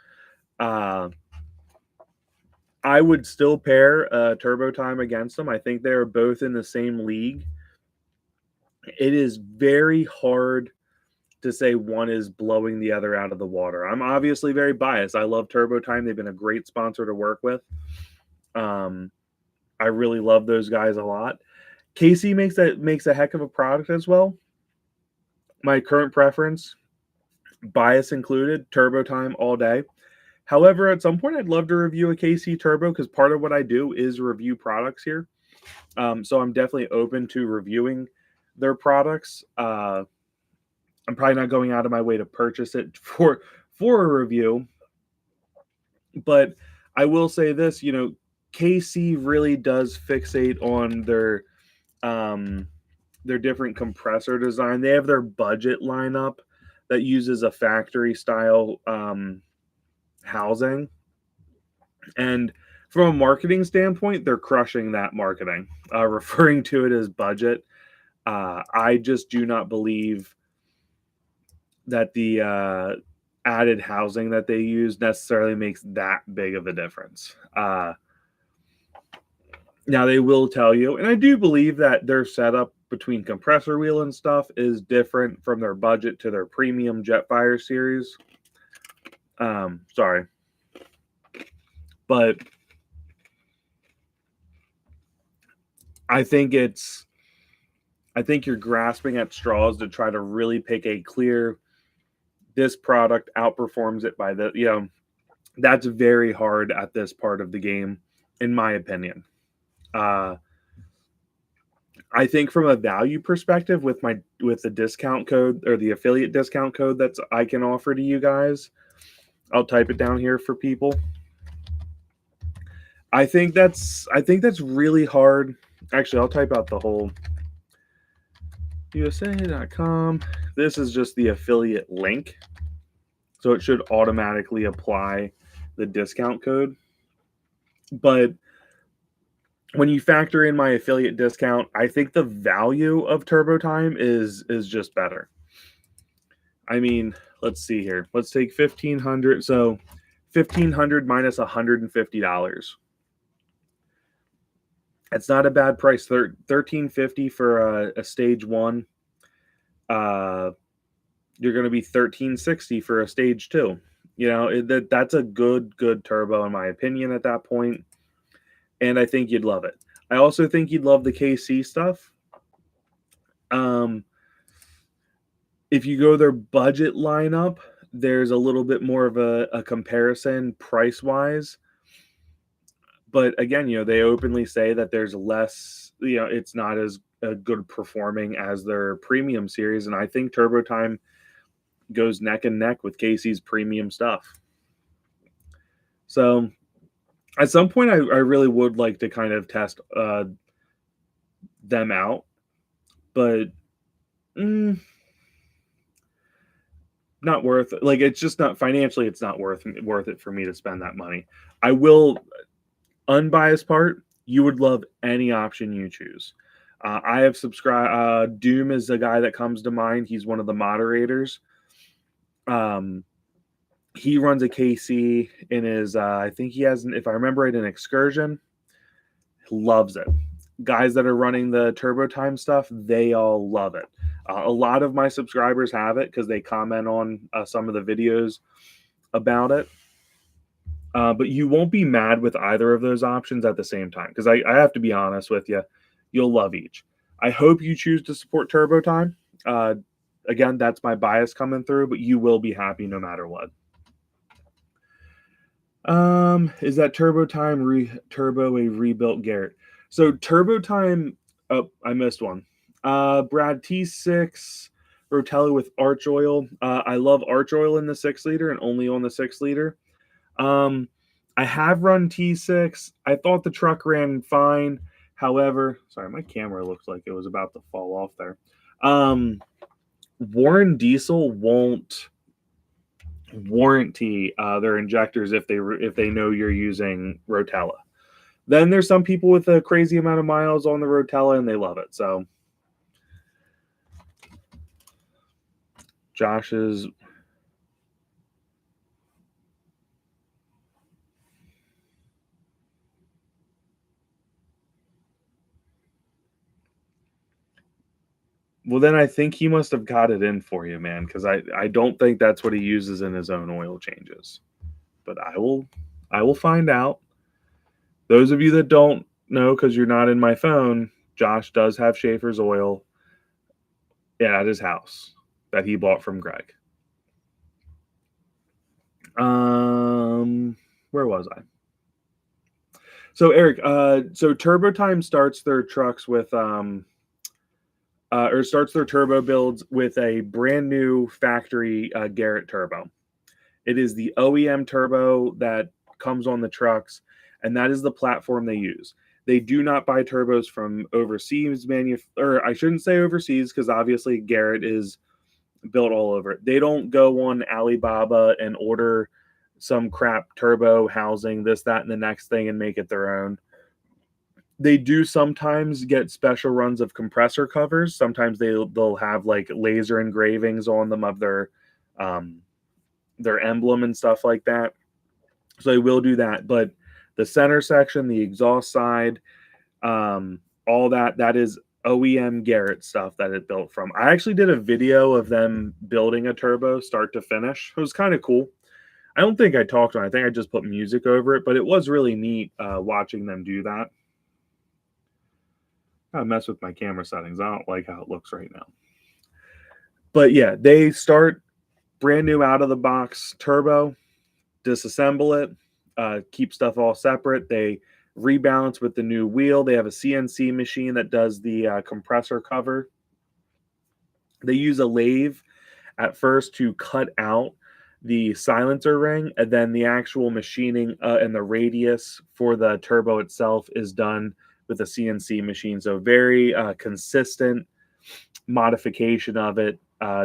I would still pair Turbo Time against them. I think they are both in the same league. It is very hard to say one is blowing the other out of the water. I'm obviously very biased. I love Turbo Time. They've been a great sponsor to work with. I really love those guys a lot. KC makes a heck of a product as well. My current preference, bias included, Turbo Time all day. However, at some point, I'd love to review a KC Turbo because part of what I do is review products here. So I'm definitely open to reviewing their products. I'm probably not going out of my way to purchase it for a review. But I will say this, KC really does fixate on their different compressor design. They have their budget lineup that uses a factory style housing. And from a marketing standpoint, they're crushing that marketing, referring to it as budget. I just do not believe that the added housing that they use necessarily makes that big of a difference. Now, they will tell you, and I do believe that their setup between compressor wheel and stuff is different from their budget to their premium Jetfire series. Sorry. But I think you're grasping at straws to try to really pick a clear, this product outperforms it by that's very hard at this part of the game, in my opinion. I think from a value perspective, with the discount code or the affiliate discount code that I can offer to you guys, I'll type it down here for people. I think that's really hard. Actually, I'll type out the whole USA.com. This is just the affiliate link, so it should automatically apply the discount code. But when you factor in my affiliate discount, I think the value of Turbo Time is just better. I mean, let's see here. Let's take $1,500. So $1,500 minus $150. It's not a bad price. $1,350 for a stage 1. You're going to be $1,360 for a stage 2. That's a good turbo in my opinion at that point. And I think you'd love it. I also think you'd love the KC stuff. If you go their budget lineup, there's a little bit more of a comparison price-wise. But again, they openly say that there's less, it's not as good performing as their premium series. And I think Turbo Time goes neck and neck with KC's premium stuff. So at some point, I really would like to kind of test them out, but not worth it. Like, it's just not financially, it's not worth it for me to spend that money. I will, unbiased part, you would love any option you choose. I have subscribed. Doom is a guy that comes to mind. He's one of the moderators. Um, he runs a KC in his. I think he has, if I remember right, an Excursion. Loves it. Guys that are running the turbo time stuff, they all love it. A lot of my subscribers have it because they comment on some of the videos about it. But you won't be mad with either of those options at the same time, because I have to be honest with you, you'll love each. I hope you choose to support Turbo Time. Uh, Again, that's my bias coming through, but you will be happy no matter what. Is that Turbo Time Turbo a rebuilt Garrett? So Turbo Time, oh, I missed one. Brad T6 Rotella with Arch Oil. I love Arch Oil in the 6 liter and only on the 6 liter. Um, I have run T6. I thought the truck ran fine. However, sorry, my camera looks like it was about to fall off there. Warren Diesel won't warranty their injectors if they know you're using Rotella. Then there's some people with a crazy amount of miles on the Rotella and they love it. So Josh's well, then I think he must have got it in for you, man, because I don't think that's what he uses in his own oil changes. But I will find out. Those of you that don't know because you're not in my phone, Josh does have Schaefer's oil at his house that he bought from Greg. Where was I? So Eric, so Turbo Time starts their trucks with or starts their turbo builds with a brand new factory Garrett turbo. It is the OEM turbo that comes on the trucks, and that is the platform they use. They do not buy turbos from overseas or I shouldn't say overseas because obviously Garrett is built all over it. They don't go on Alibaba and order some crap turbo housing, this, that, and the next thing and make it their own. They do sometimes get special runs of compressor covers. Sometimes they'll have like laser engravings on them of their emblem and stuff like that. So they will do that. But the center section, the exhaust side, all that is OEM Garrett stuff that it built from. I actually did a video of them building a turbo start to finish. It was kind of cool. I don't think I talked on it. I think I just put music over it, but it was really neat watching them do that. I mess with my camera settings. I don't like how it looks right now. But yeah, they start brand new out of the box turbo, disassemble it, keep stuff all separate. They rebalance with the new wheel. They have a CNC machine that does the compressor cover. They use a lathe at first to cut out the silencer ring, and then the actual machining and the radius for the turbo itself is done with a CNC machine. So very consistent modification of it,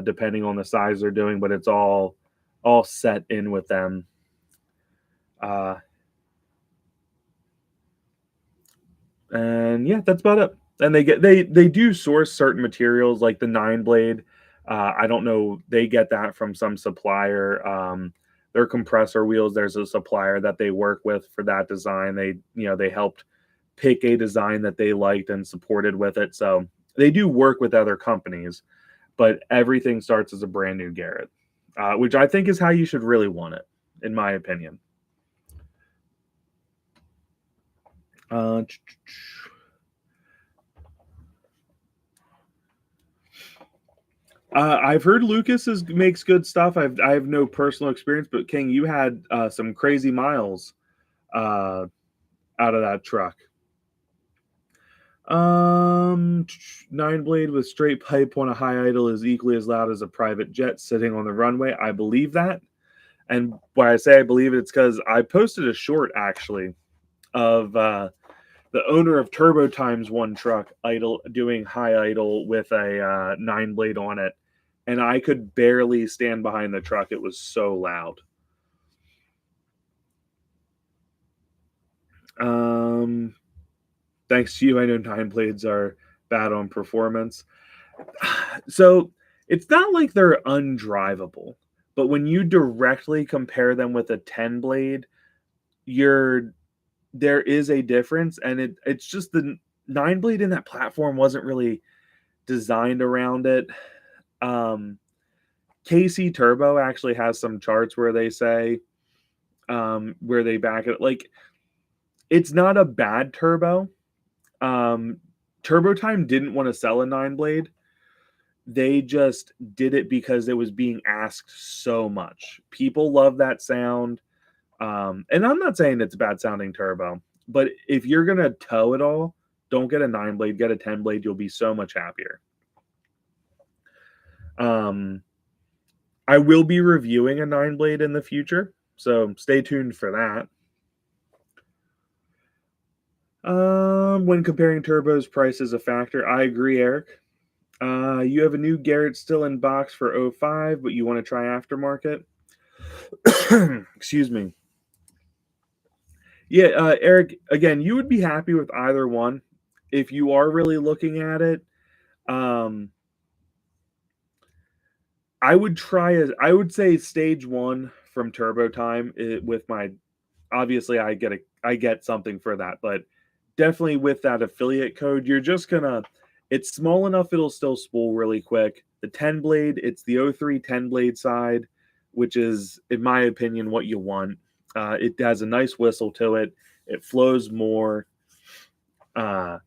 depending on the size they're doing, but it's all set in with them. And yeah, that's about it. And they do source certain materials like the 9 blade. I don't know, they get that from some supplier. Their compressor wheels, there's a supplier that they work with for that design. They helped pick a design that they liked and supported with it. So they do work with other companies, but everything starts as a brand new Garrett, which I think is how you should really want it, in my opinion. I've heard Lucas makes good stuff. I have no personal experience, but King, you had some crazy miles out of that truck. 9 blade with straight pipe on a high idle is equally as loud as a private jet sitting on the runway. I believe that, and why I say I believe it, it's because I posted a short actually of the owner of Turbo Times one truck doing high idle with a 9 blade on it, and I could barely stand behind the truck. It was so loud. Thanks to you, I know 9 blades are bad on performance. So it's not like they're undrivable, but when you directly compare them with a 10 blade, you're there is a difference, and it's just the 9 blade in that platform wasn't really designed around it. Um, KC Turbo actually has some charts where they say where they back it like it's not a bad turbo. Turbo Time didn't want to sell a 9 blade. They just did it because it was being asked so much. People love that sound. And I'm not saying it's a bad sounding turbo, but if you're going to tow it all, don't get a 9 blade, get a 10 blade. You'll be so much happier. I will be reviewing a 9 blade in the future, so stay tuned for that. When comparing turbos, price is a factor. I agree, Eric. You have a new Garrett still in box for 05, but you want to try aftermarket? Excuse me. Yeah, Eric, again, you would be happy with either one. If you are really looking at it, I would say stage 1 from Turbo Time with my obviously I get something for that, but definitely with that affiliate code, you're just gonna it's small enough it'll still spool really quick. The 10 blade, it's the 03 10 blade side, which is, in my opinion, what you want. It has a nice whistle to it. It flows more. That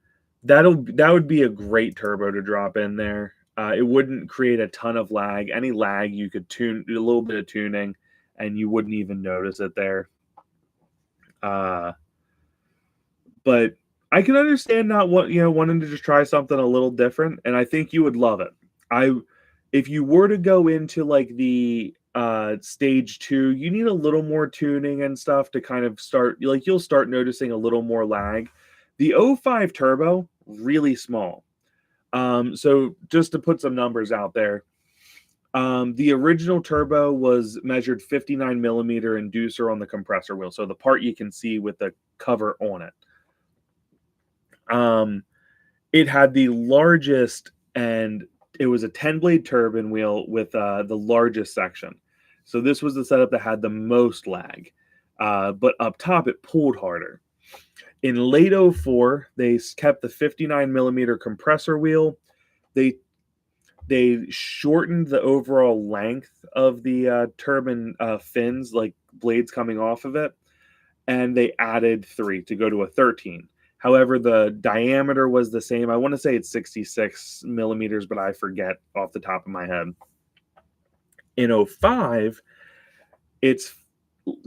would be a great turbo to drop in there. It wouldn't create a ton of lag. Any lag you could tune a little bit of tuning, and you wouldn't even notice it there. But I can understand not wanting to just try something a little different, and I think you would love it. If you were to go into like the stage 2, you need a little more tuning and stuff to kind of start, like you'll start noticing a little more lag. The 05 turbo, really small. So just to put some numbers out there, the original turbo was measured 59 millimeter inducer on the compressor wheel, so the part you can see with the cover on it. It had the largest, and it was a 10 blade turbine wheel with the largest section. So this was the setup that had the most lag, but up top it pulled harder. In late 04, they kept the 59 millimeter compressor wheel. They shortened the overall length of the turbine fins, like blades coming off of it, and they added 3 to go to a 13. However, the diameter was the same. I want to say it's 66 millimeters, but I forget off the top of my head. In 05, it's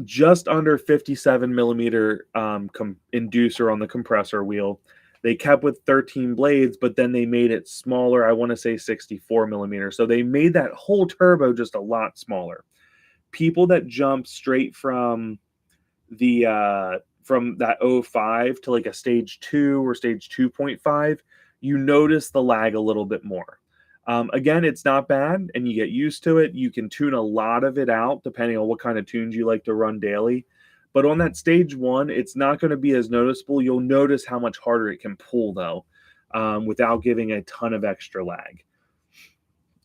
just under 57 millimeter inducer on the compressor wheel. They kept with 13 blades, but then they made it smaller. I want to say 64 millimeters. So they made that whole turbo just a lot smaller. People that jump straight from that 05 to like a stage 2 or stage 2.5, you notice the lag a little bit more. Again, it's not bad, and you get used to it. You can tune a lot of it out depending on what kind of tunes you like to run daily. But on that stage 1, it's not going to be as noticeable. You'll notice how much harder it can pull, though, without giving a ton of extra lag.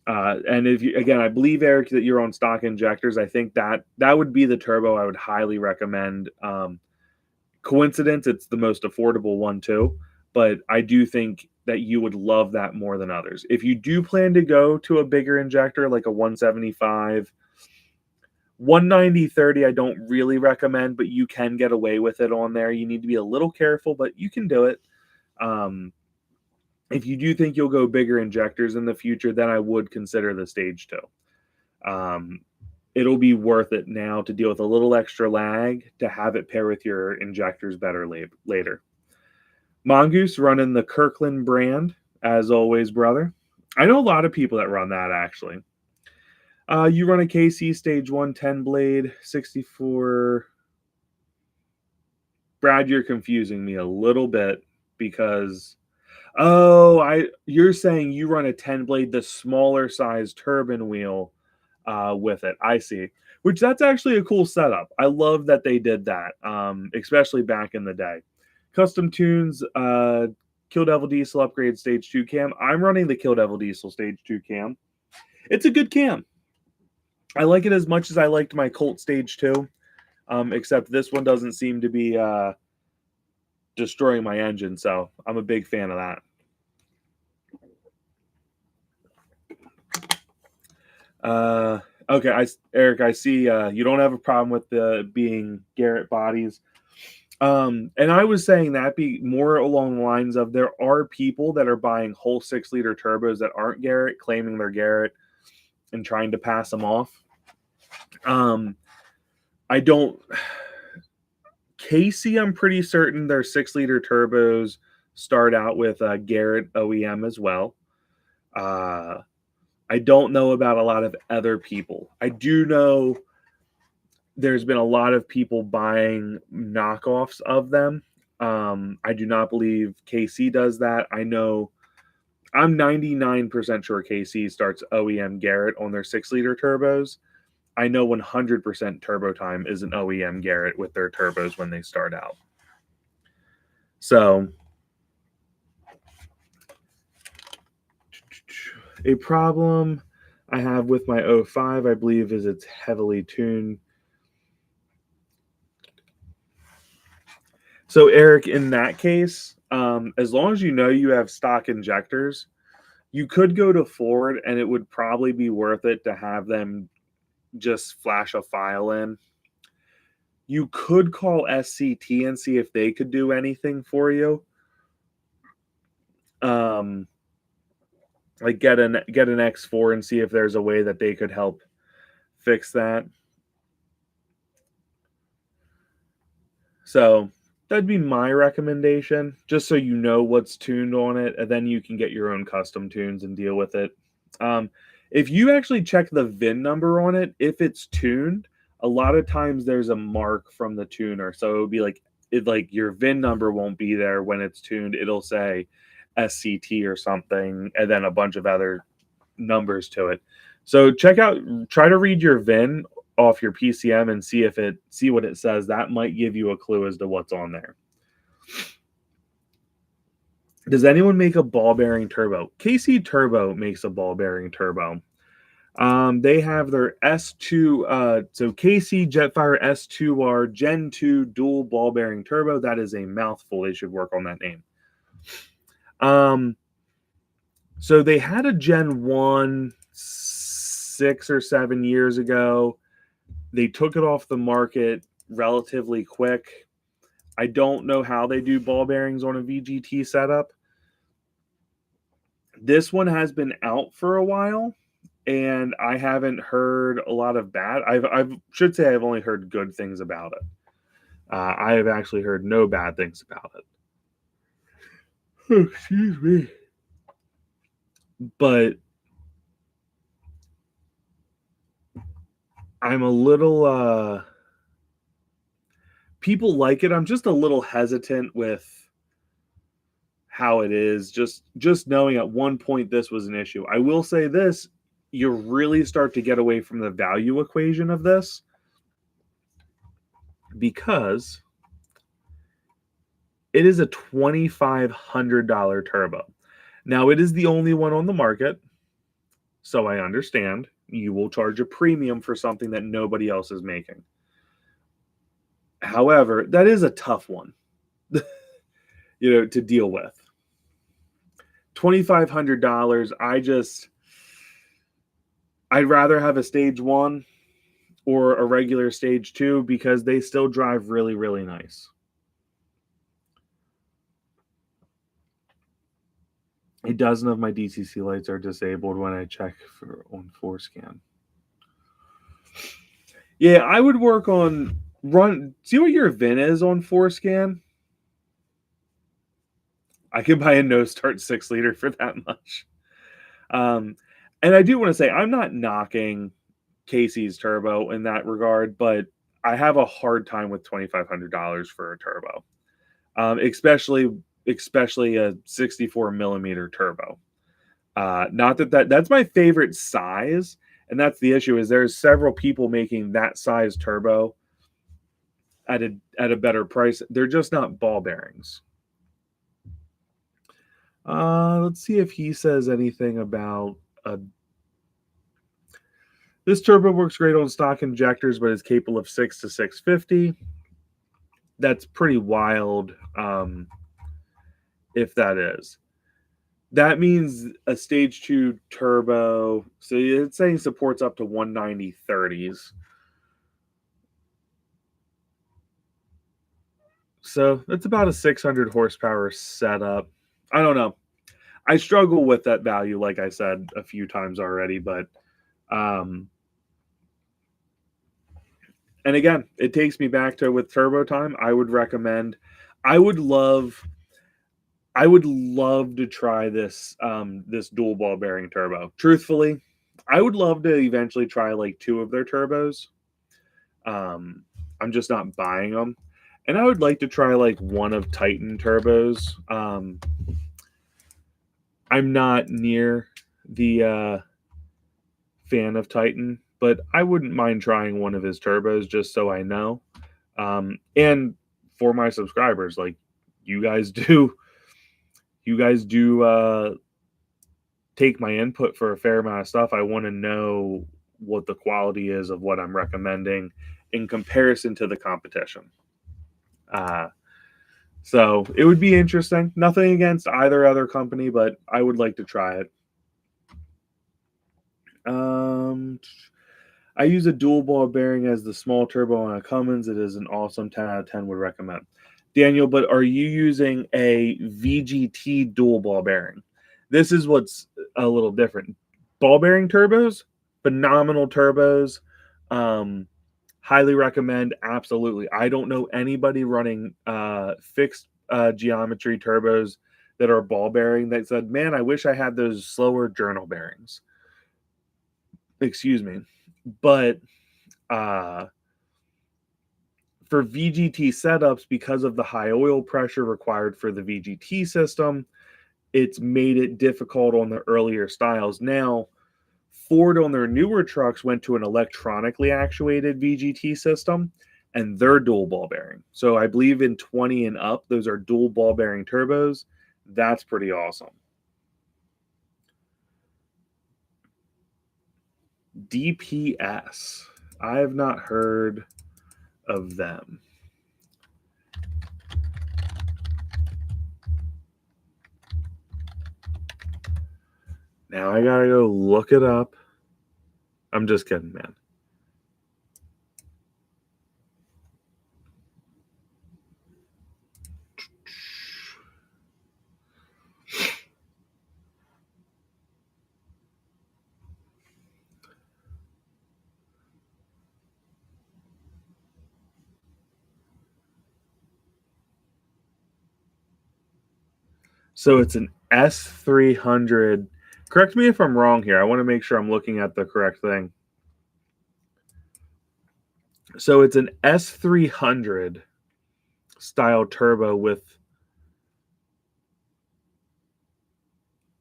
And I believe, Eric, that you're on stock injectors. I think that would be the turbo I would highly recommend. Coincidence, it's the most affordable one too, but I do think that you would love that more than others. If you do plan to go to a bigger injector, like a 175, 190/30, I don't really recommend, but you can get away with it on there. You need to be a little careful, but you can do it. If you do think you'll go bigger injectors in the future, then I would consider the stage 2. It'll be worth it now to deal with a little extra lag to have it pair with your injectors better later. Mongoose running the Kirkland brand, as always, brother. I know a lot of people that run that, actually. You run a KC Stage 1 10 blade, 64. Brad, you're confusing me a little bit because... you're saying you run a 10 blade, the smaller size turbine wheel with it. I see. Which that's actually a cool setup. I love that they did that, especially back in the day. Custom tunes, Kill Devil Diesel Upgrade Stage 2 cam. I'm running the Kill Devil Diesel Stage 2 cam. It's a good cam. I like it as much as I liked my Colt Stage 2, except this one doesn't seem to be destroying my engine, so I'm a big fan of that. Okay, Eric, I see you don't have a problem with the being Garrett bodies. And I was saying that be more along the lines of there are people that are buying whole 6-liter turbos that aren't Garrett, claiming they're Garrett and trying to pass them off. I don't. Casey, I'm pretty certain their 6-liter turbos start out with Garrett OEM as well. I don't know about a lot of other people. I do know there's been a lot of people buying knockoffs of them. I do not believe KC does that. I know I'm 99% sure KC starts OEM Garrett on their 6-liter turbos. I know 100% Turbo Time is an OEM Garrett with their turbos when they start out. So, a problem I have with my 05, I believe, is it's heavily tuned. So, Eric, in that case, as long as you know you have stock injectors, you could go to Ford, and it would probably be worth it to have them just flash a file in. You could call SCT and see if they could do anything for you. Like get an X4 and see if there's a way that they could help fix that. So that'd be my recommendation, just so you know what's tuned on it, and then you can get your own custom tunes and deal with it. If you actually check the VIN number on it, if it's tuned, a lot of times there's a mark from the tuner. So it would be like your VIN number won't be there when it's tuned. It'll say SCT or something, and then a bunch of other numbers to it. So try to read your VIN off your PCM and see what it says. That might give you a clue as to what's on there. Does anyone make a ball bearing turbo? KC Turbo makes a ball bearing turbo. They have their S2, so KC Jetfire S2R Gen 2 dual ball bearing turbo. That is a mouthful. They should work on that name. So they had a Gen 1 6 or 7 years ago. They took it off the market relatively quick. I don't know how they do ball bearings on a VGT setup. This one has been out for a while, and I haven't heard a lot of bad. I should say I've only heard good things about it. I have actually heard no bad things about it. Oh, excuse me. But I'm a little people like it. I'm just a little hesitant with how it is. Just knowing at one point this was an issue. I will say this, you really start to get away from the value equation of this because it is a $2,500 turbo. Now, it is the only one on the market, so I understand you will charge a premium for something that nobody else is making. However, that is a tough one, to deal with. $2,500. I'd rather have a stage 1 or a regular stage 2 because they still drive really, really nice. A dozen of my DCC lights are disabled when I check on Forescan. Yeah, I would work on see what your VIN is on Forescan. I could buy a no-start 6-liter for that much. And I do want to say, I'm not knocking Casey's turbo in that regard, but I have a hard time with $2,500 for a turbo, especially a 64 millimeter turbo. Not that's my favorite size, and that's the issue. Is there's several people making that size turbo at a better price. They're just not ball bearings. Let's see if he says anything about this turbo works great on stock injectors, but is capable of 6 to 650. That's pretty wild, if that is. That means a stage 2 turbo. So it's saying supports up to 190 30s. So it's about a 600 horsepower setup. I don't know. I struggle with that value, like I said a few times already, but and again, it takes me back to with turbo time. I would recommend. I would love to try this this dual ball bearing turbo. Truthfully, I would love to eventually try like 2 of their turbos. I'm just not buying them, and I would like to try like 1 of Titan turbos. I'm not near the fan of Titan, but I wouldn't mind trying 1 of his turbos just so I know. And for my subscribers, like you guys do take my input for a fair amount of stuff. I want to know what the quality is of what I'm recommending in comparison to the competition. So it would be interesting. Nothing against either other company, but I would like to try it. I use a dual ball bearing as the small turbo on a Cummins. It is an awesome 10 out of 10 would recommend. Daniel, but are you using a VGT dual ball bearing? This is what's a little different. Ball bearing turbos, phenomenal turbos. Highly recommend. Absolutely. I don't know anybody running fixed geometry turbos that are ball bearing that said, man, I wish I had those slower journal bearings. Excuse me. But for VGT setups, because of the high oil pressure required for the VGT system, it's made it difficult on the earlier styles. Now, Ford on their newer trucks went to an electronically actuated VGT system, and they're dual ball bearing. So I believe in 20 and up, those are dual ball bearing turbos. That's pretty awesome. DPS. I have not heard of them. Now I gotta go look it up. I'm just kidding, man. So it's an S300. Correct me if I'm wrong here. I want to make sure I'm looking at the correct thing. So it's an S300 style turbo with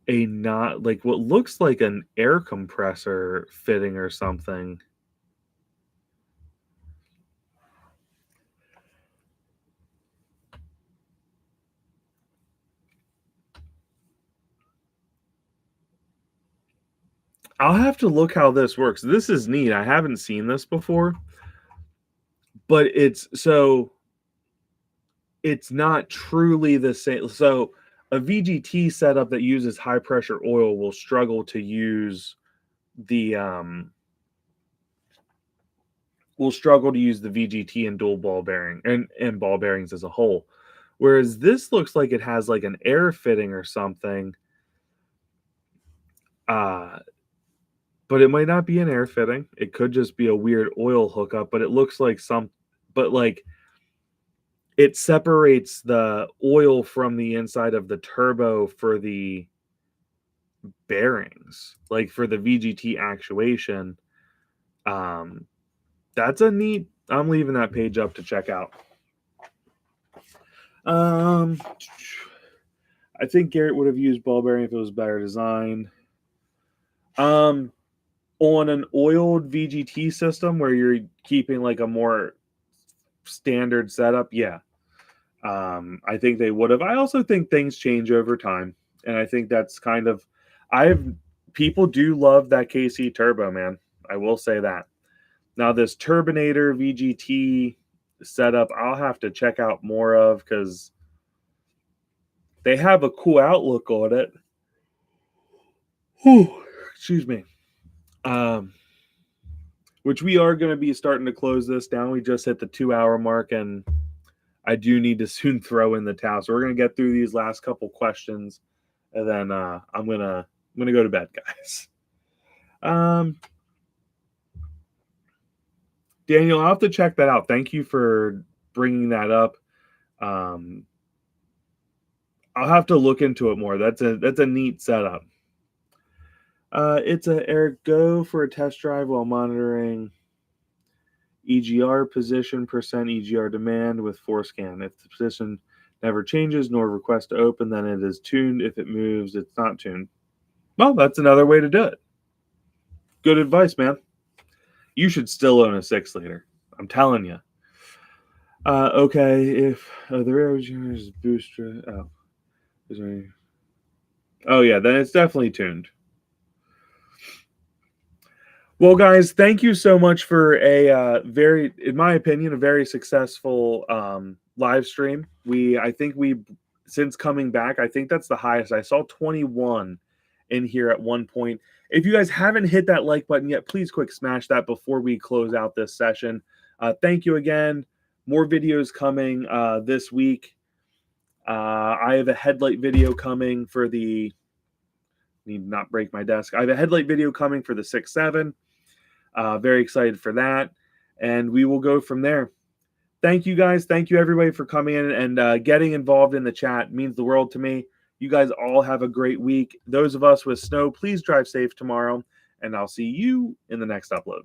a not like what looks like an air compressor fitting or something. I'll have to look how this works. This is neat. I haven't seen this before. But it's not truly the same. So a VGT setup that uses high pressure oil will struggle to use the VGT and dual ball bearing and ball bearings as a whole. Whereas this looks like it has like an air fitting or something. But it might not be an air fitting. It could just be a weird oil hookup, but it looks like it separates the oil from the inside of the turbo for the bearings, like for the VGT actuation. That's a neat. I'm leaving that page up to check out. I think Garrett would have used ball bearing if it was better designed. On an oiled VGT system where you're keeping like a more standard setup, yeah. I think they would have. I also think things change over time. And I think that's kind of, people do love that KC turbo, man. I will say that. Now this Turbinator VGT setup, I'll have to check out more of, because they have a cool outlook on it. Whew, excuse me. Which we are going to be starting to close this down. We just hit the 2-hour mark, and I do need to soon throw in the towel. So we're going to get through these last couple questions, and then I'm gonna go to bed, guys. Daniel, I'll have to check that out. Thank you for bringing that up. I'll have to look into it more. That's a neat setup. It's a Eric, go for a test drive while monitoring EGR position, percent EGR demand with forescan. If the position never changes nor request to open, then it is tuned. If it moves, it's not tuned. Well, that's another way to do it. Good advice, man. You should still own a 6-liter. I'm telling you. Okay, if the rear is booster. Oh, is there any... Oh yeah, then it's definitely tuned. Well, guys, thank you so much for a very, in my opinion, a very successful live stream. I think since coming back, I think that's the highest. I saw 21 in here at one point. If you guys haven't hit that like button yet, please quick smash that before we close out this session. Thank you again. More videos coming this week. I have a headlight video coming for the, need not break my desk. I have a headlight video coming for the 6.7. Very excited for that. And we will go from there. Thank you, guys. Thank you, everybody, for coming in and getting involved in the chat. It means the world to me. You guys all have a great week. Those of us with snow, please drive safe tomorrow. And I'll see you in the next upload.